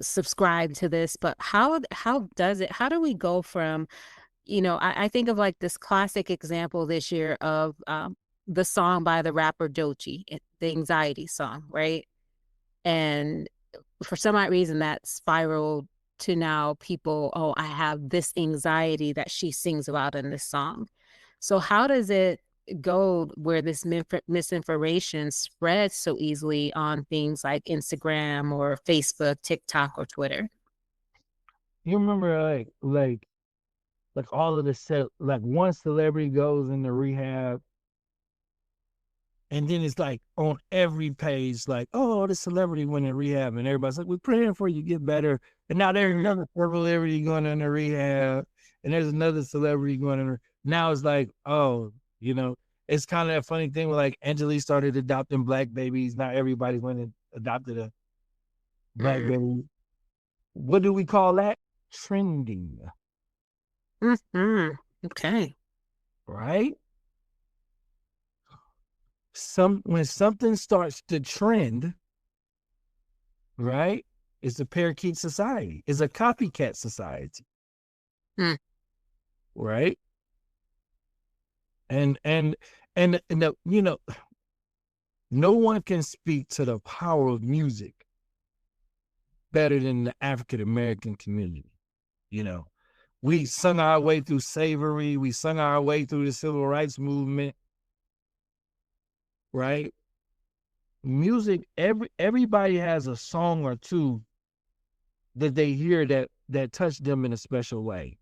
subscribe to this, but how do we go from, I think of like this classic example this year of the song by the rapper Doechii, the anxiety song, right? And for some odd reason that spiraled to now people, oh, I have this anxiety that she sings about in this song. So how does it go where this misinformation spreads so easily on things like Instagram or Facebook, TikTok, or Twitter? You remember like all of the like one celebrity goes into rehab, and then it's like on every page, like, oh, the celebrity went in rehab, and everybody's like, we're praying for you get better. And now there's another celebrity going into rehab, and there's another celebrity going in. Now it's like, oh, it's kind of a funny thing where like Angelique started adopting black babies. Now everybody went and adopted a black Mm. baby. What do we call that? Trending, Mhm. Okay. right? When something starts to trend, right? It's a parakeet society. It's a copycat society, Mm. right? And no one can speak to the power of music better than the African American community. You know, we sung our way through slavery. We sung our way through the civil rights movement, right? Music. Everybody has a song or two that they hear that touched them in a special way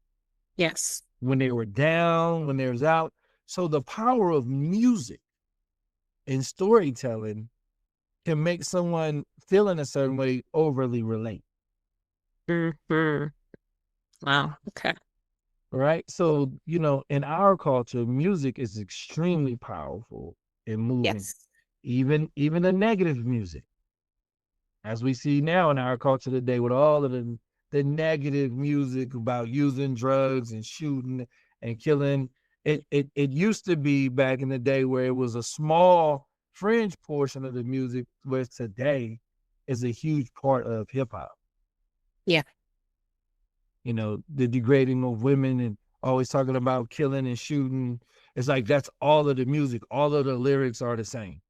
Yes. when they were down, when they was out. So the power of music and storytelling can make someone feel in a certain way overly relate. Mhm. Wow. Okay. Right. So, in our culture, music is extremely powerful in moving, Yes. even the negative music, as we see now in our culture today with all of the negative music about using drugs and shooting and killing. It used to be back in the day where it was a small fringe portion of the music, where today is a huge part of hip hop. Yeah. The degrading of women and always talking about killing and shooting. It's like that's all of the music, all of the lyrics are the same.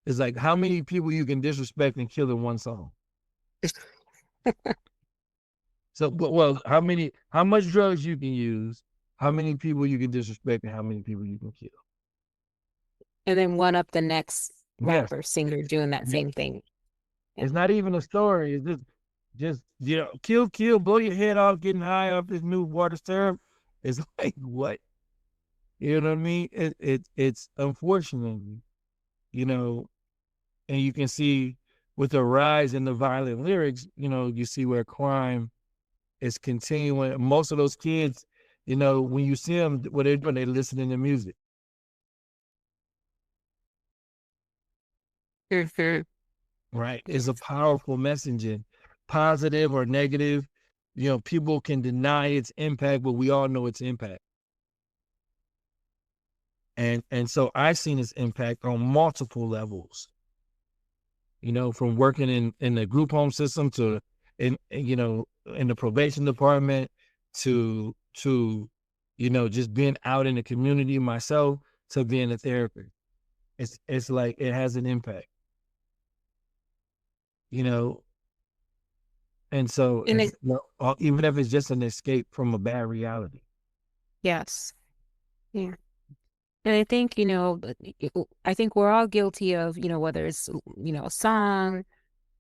It's like how many people you can disrespect and kill in one song. So, well, how much drugs you can use, how many people you can disrespect, and how many people you can kill. And then one up the next Yes, rapper, singer doing that yes. same thing. Yeah. It's not even a story. It's just kill, blow your head off, getting high off this new water syrup. It's like what? You know what I mean? It's unfortunately, you know, and you can see with the rise in the violent lyrics, you see where crime is continuing. Most of those kids, when you see them, what they're doing, they're listening to music, Mhm. right? Yeah. It's a powerful messaging, positive or negative. People can deny its impact, but we all know its impact. And so I've seen its impact on multiple levels. From working in the group home system to in the probation department to just being out in the community myself to being a therapist. It's like it has an impact, you know, and so And it, even if it's just an escape from a bad reality. yes. Yeah. And I think, I think we're all guilty of, whether it's, a song,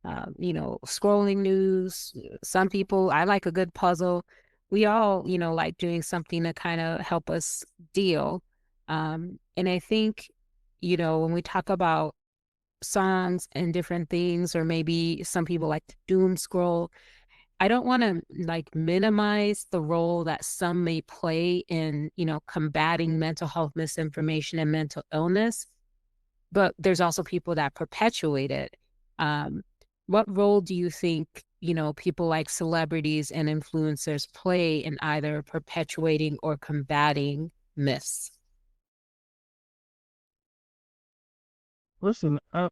scrolling news. Some people, I like a good puzzle. We all, like doing something to kind of help us deal. And I think, when we talk about songs and different things, or maybe some people like to doom scroll. I don't want to like minimize the role that some may play in, combating mental health misinformation and mental illness, but there's also people that perpetuate it. Um, what role do you think, people like celebrities and influencers play in either perpetuating or combating myths? Listen, I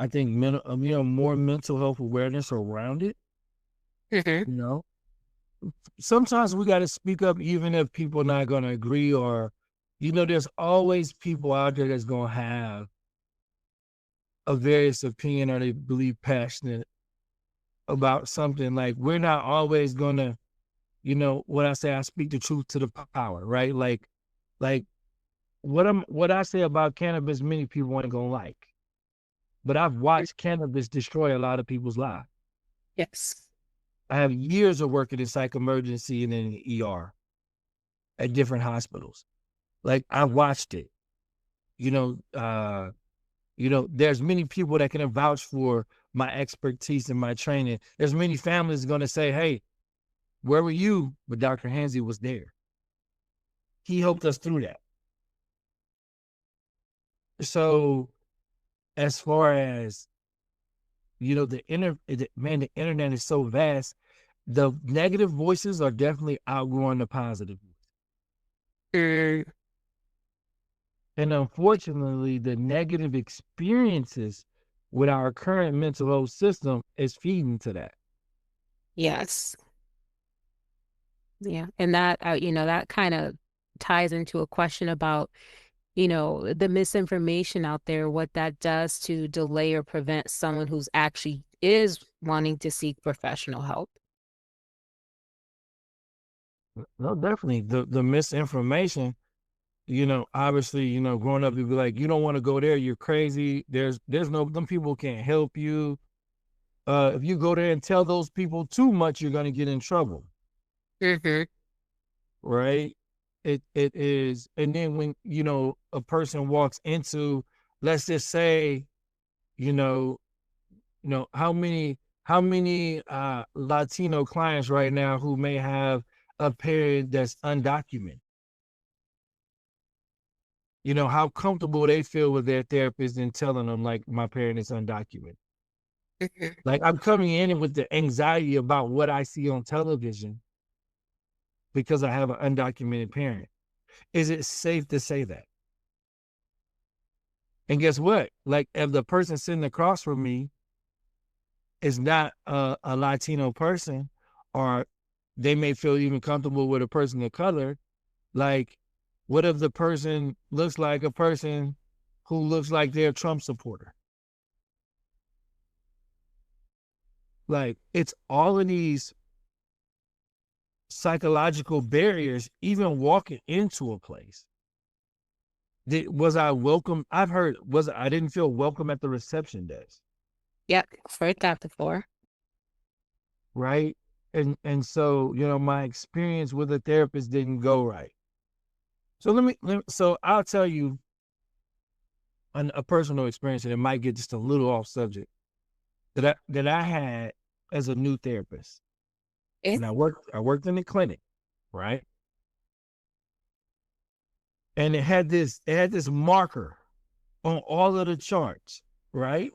think more mental health awareness around it. Hmm. You know, sometimes we got to speak up, even if people are not going to agree, or there's always people out there that's going to have a various opinion, or they believe passionate about something. Like, we're not always going to, what I say, I speak the truth to the power, right? Like what I say about cannabis, many people ain't gonna like, but I've watched cannabis destroy a lot of people's lives. Yes. I have years of working in psych emergency and in the ER at different hospitals. Like, I watched it. There's many people that can vouch for my expertise and my training. There's many families going to say, "Hey, where were you?" But Dr. HANZY was there. He helped us through that. So, as far as the internet is so vast. The negative voices are definitely outgrowing the positive. Mm, And unfortunately, the negative experiences with our current mental health system is feeding to that. yes. Yeah. And that, that kind of ties into a question about, the misinformation out there, what that does to delay or prevent someone who's actually is wanting to seek professional help. No, definitely the misinformation. Obviously, growing up, you'd be like, you don't want to go there. You're crazy. There's no, them people can't help you. If you go there and tell those people too much, you're going to get in trouble. Mm-hmm. Right? It is, and then when a person walks into, let's just say, you know, how many Latino clients right now who may have a parent that's undocumented. How comfortable they feel with their therapist in telling them, like, my parent is undocumented. Mm-hmm. Like, I'm coming in with the anxiety about what I see on television because I have an undocumented parent. Is it safe to say that? And guess what? Like, if the person sitting across from me is not a Latino person, or they may feel even comfortable with a person of color, like, what if the person looks like a person who looks like they're a Trump supporter? Like, it's all of these psychological barriers, even walking into a place. Was I welcome? I've heard, I didn't feel welcome at the reception desk. Yep. Heard that before. Right. And so, my experience with a therapist didn't go right. So so I'll tell you a personal experience, and it might get just a little off subject, that I had as a new therapist. It, And I worked in the clinic, right? And it had this marker on all of the charts, right?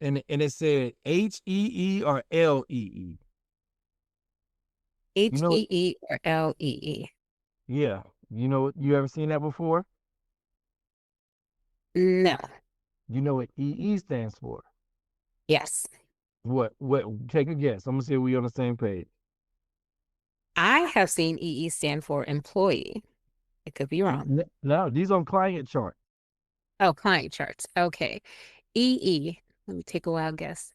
And it said HEE or LEE. You know, HEE or LEE? yeah. You ever seen that before? No. You know what EE stands for? Yes. What? Take a guess. I'm gonna see if we on the same page. I have seen EE stand for employee. I could be wrong. No, these on client chart. Oh, client charts. Okay. EE. Let me take a wild guess.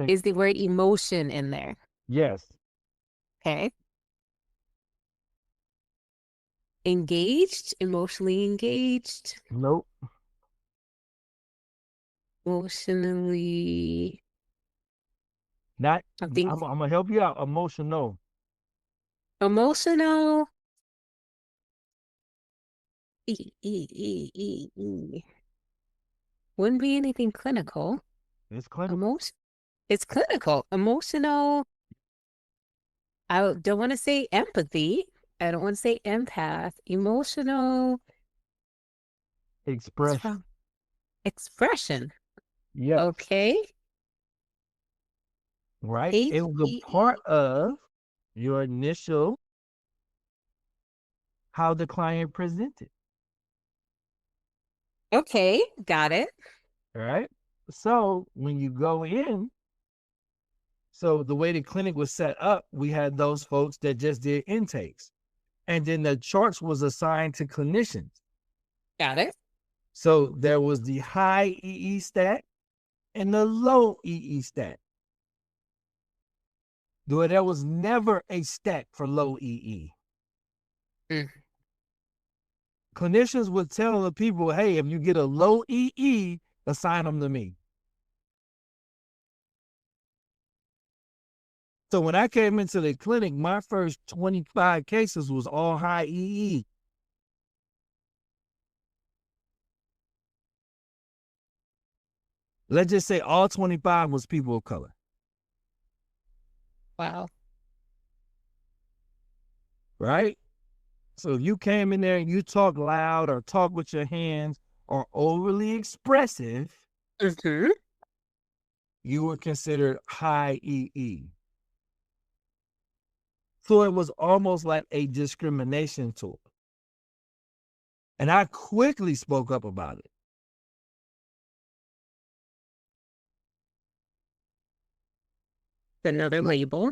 Is the word emotion in there? Yes. Okay. Engaged, emotionally engaged, Nope. emotionally, Not. I think I'm gonna help you out. Emotional. emotional, E, E, E, E, E. Wouldn't be anything clinical. It's clinical. Emotion. It's clinical. Emotional. I don't want to say empathy. I don't want to say empath. Emotional Expression. expression. Yes. Okay. Right? H It was a E part E. of your initial how the client presented. Okay, got it. All right. So when you go in, so the way the clinic was set up, we had those folks that just did intakes. And then the charts was assigned to clinicians. Got it. So there was the high EE stat and the low EE stat. There was never a stat for low EE. Mm. Clinicians would tell the people, hey, if you get a low EE, assign them to me. So when I came into the clinic, my first 25 cases was all high EE. Let's just say all 25 was people of color. Wow. Right? So if you came in there and you talk loud or talk with your hands or overly expressive, Mm-hmm. you were considered high EE. So it was almost like a discrimination tool. And I quickly spoke up about it. Another label.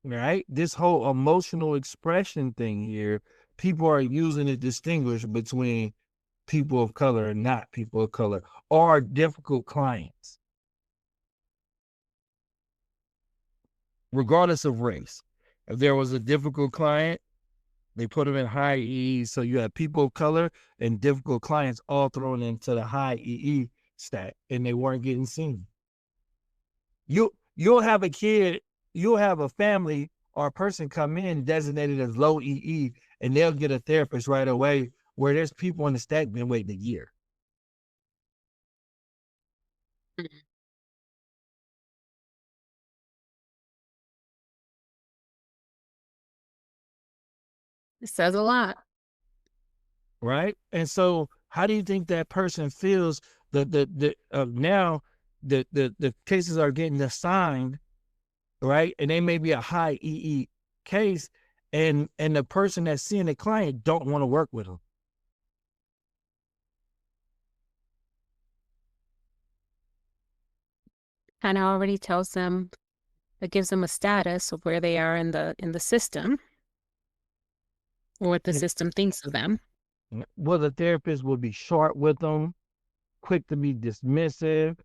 Right? This whole emotional expression thing here, people are using to distinguish between people of color and not people of color or difficult clients, regardless of race. If there was a difficult client, they put them in high EE. So you have people of color and difficult clients all thrown into the high EE stat, and they weren't getting seen. You'll have a kid, you'll have a family or a person come in designated as low EE, and they'll get a therapist right away. Where there's people in the stat been waiting a year. Mm. It says a lot. Right? And so, how do you think that person feels? Now the cases are getting assigned, right? And they may be a high EE case, and the person that's seeing the client don't want to work with them. Kind of already tells them, it gives them a status of where they are in the system, or what the system thinks of them. Well, the therapist will be short with them, quick to be dismissive,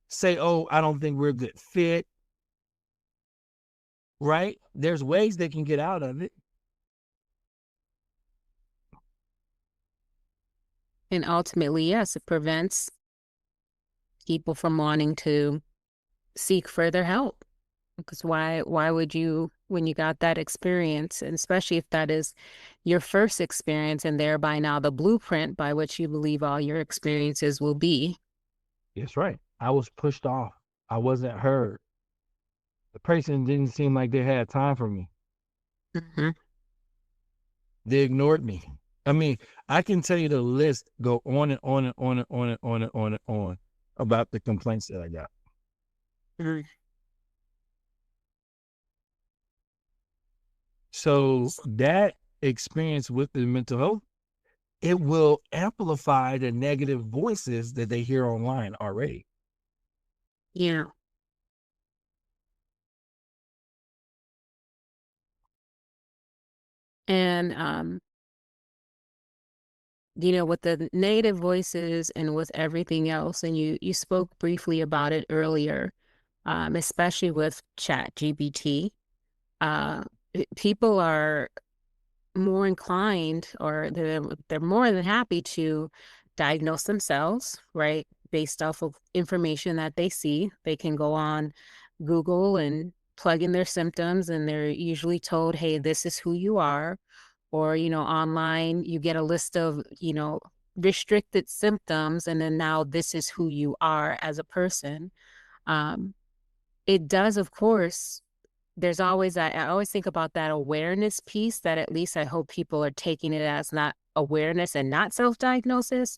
say, "Oh, I don't think we're a good fit." Right? There's ways they can get out of it. And ultimately, yes, it prevents people from wanting to seek further help. Because why would you, when you got that experience, and especially if that is your first experience and thereby now the blueprint by which you believe all your experiences will be? That's right. I was pushed off. I wasn't heard. The person didn't seem like they had time for me. Mm-hmm. They ignored me. I mean, I can tell you the list, go on and on and on and on and on and on and on about the complaints that I got. Mm-hmm. So that experience with the mental health, it will amplify the negative voices that they hear online already. Yeah. And with the native voices and with everything else, and you spoke briefly about it earlier, especially with Chat GPT, uh, people are more inclined, or they're more than happy to diagnose themselves, right? Based off of information that they see. They can go on Google and plug in their symptoms, and they're usually told, hey, this is who you are. or, online, you get a list of, restricted symptoms, and then now this is who you are as a person. Um, it does, of course, there's always I always think about that awareness piece, that at least I hope people are taking it as not awareness and not self-diagnosis.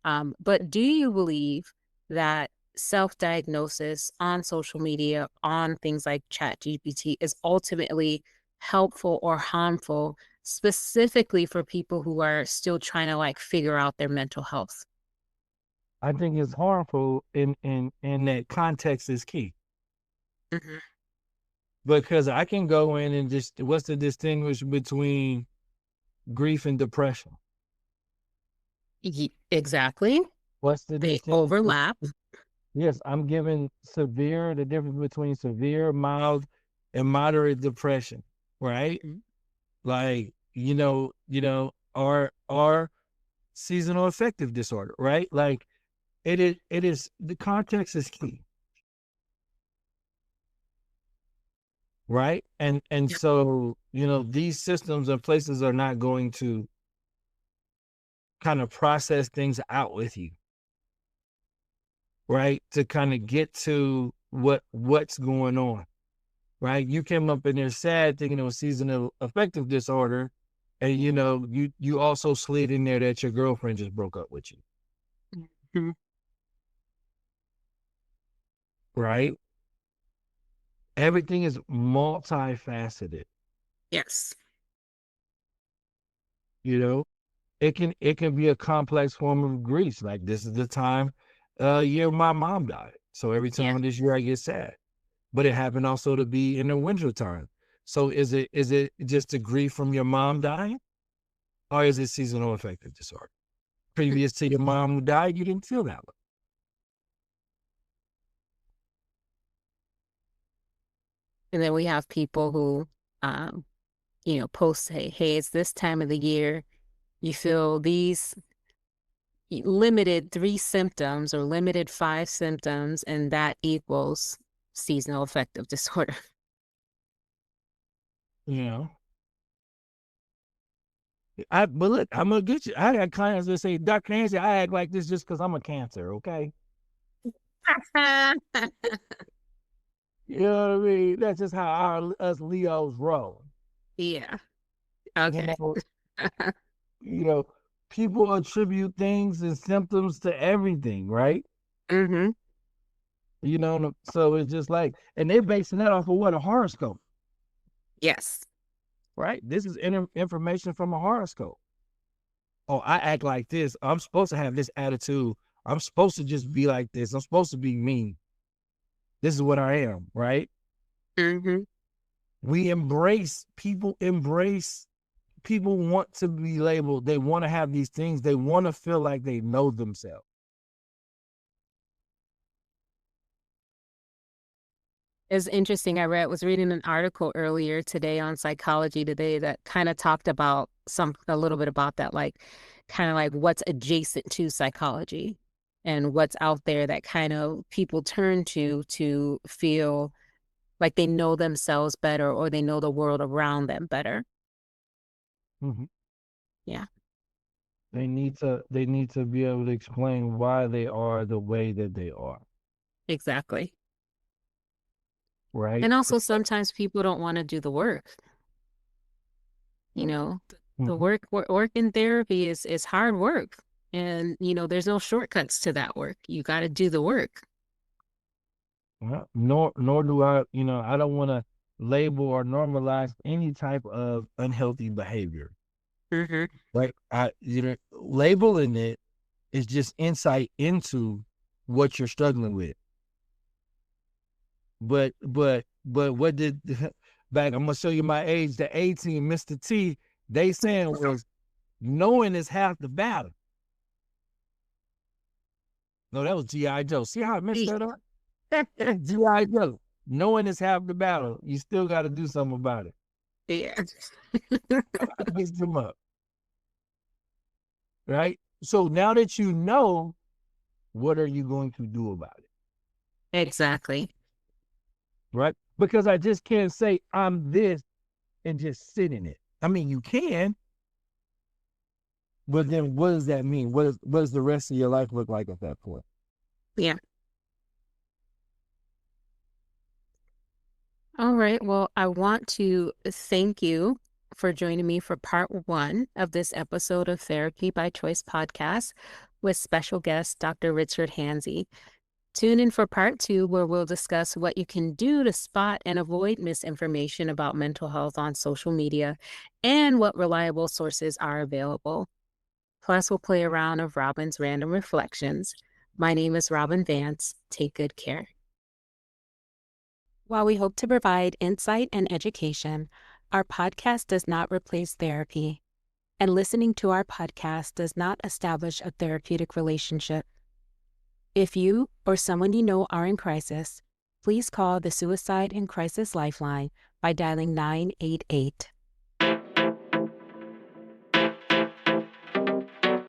But do you believe that self-diagnosis on social media, on things like ChatGPT, is ultimately helpful or harmful, specifically for people who are still trying to like figure out their mental health? I think it's harmful in that context is key. Mhm. Because I can go in and just what's the distinguish between grief and depression? Exactly. What's the They distinction? overlap. Yes, I'm giving the difference between severe, mild, and moderate depression, right? Mhm. Like, or seasonal affective disorder, right? Like it is the context is key, right? And Yep. so, these systems and places are not going to kind of process things out with you, right? To kind of get to what's going on, right? You came up in there sad thinking it was seasonal affective disorder, and you also slid in there that your girlfriend just broke up with you, Mhm. right? Everything is multifaceted, Yes. you know. It can be a complex form of grief. Like this is the time year my mom died. So every Yeah. time this year I get sad. But it happened also to be in the winter time. So is it just a grief from your mom dying? Or is it seasonal affective disorder? Previous to your mom who died, you didn't feel that way. And then we have people who, um, post, say, hey, it's this time of the year. You feel these limited 3 symptoms or limited 5 symptoms, and that equals seasonal affective disorder. You know. But look, I'm gonna get you. I got clients that say, Dr. Nancy, I act like this just because I'm a Cancer, okay? You know what I mean? That's just how us Leos roll. Yeah. You Okay. know, you know, people attribute things and symptoms to everything, right? Hmm. So it's just like, and they're basing that off of what a horoscope, Yes. right? This is information from a horoscope. Oh, I act like this. I'm supposed to have this attitude. I'm supposed to just be like this. I'm supposed to be mean. This is what I am, right? Hmm. People want to be labeled. They want to have these things. They want to feel like they know themselves. It's interesting. Was reading an article earlier today on Psychology Today that kind of talked about a little bit about that, like kind of like what's adjacent to psychology and what's out there that kind of people turn to feel like they know themselves better or they know the world around them better. Mhm. Yeah, They need to be able to explain why they are the way that they are, exactly. right? And also sometimes people don't want to do the work. You know, the Mhm. work in therapy is hard work. And, there's no shortcuts to that work. You got to do the work. Well, nor do I don't want to label or normalize any type of unhealthy behavior, Hmm. right? Labeling it is just insight into what you're struggling with. But what did back? I'm gonna show you my age. The 18, Mr. T, they saying was knowing is half the battle. No, that was G.I. Joe. See how I messed that up? G.I. Joe. Knowing is half the battle. You still got to do something about it. Yeah. I mixed them up, right? So now that you know, what are you going to do about it, Exactly. right? Because I just can't say I'm this and just sit in it. I mean, you can. But then what does that mean? What does the rest of your life look like at that point? Yeah. All right. Well, I want to thank you for joining me for part one of this episode of Therapy by Choice podcast with special guest Dr. Richard HANZY. Tune in for part two, where we'll discuss what you can do to spot and avoid misinformation about mental health on social media and what reliable sources are available. Plus, we'll play a round of Robyne's random reflections. My name is Robyne Vance. Take good care. While we hope to provide insight and education, our podcast does not replace therapy, and listening to our podcast does not establish a therapeutic relationship. If you or someone you know are in crisis, please call the Suicide and Crisis Lifeline by dialing 988.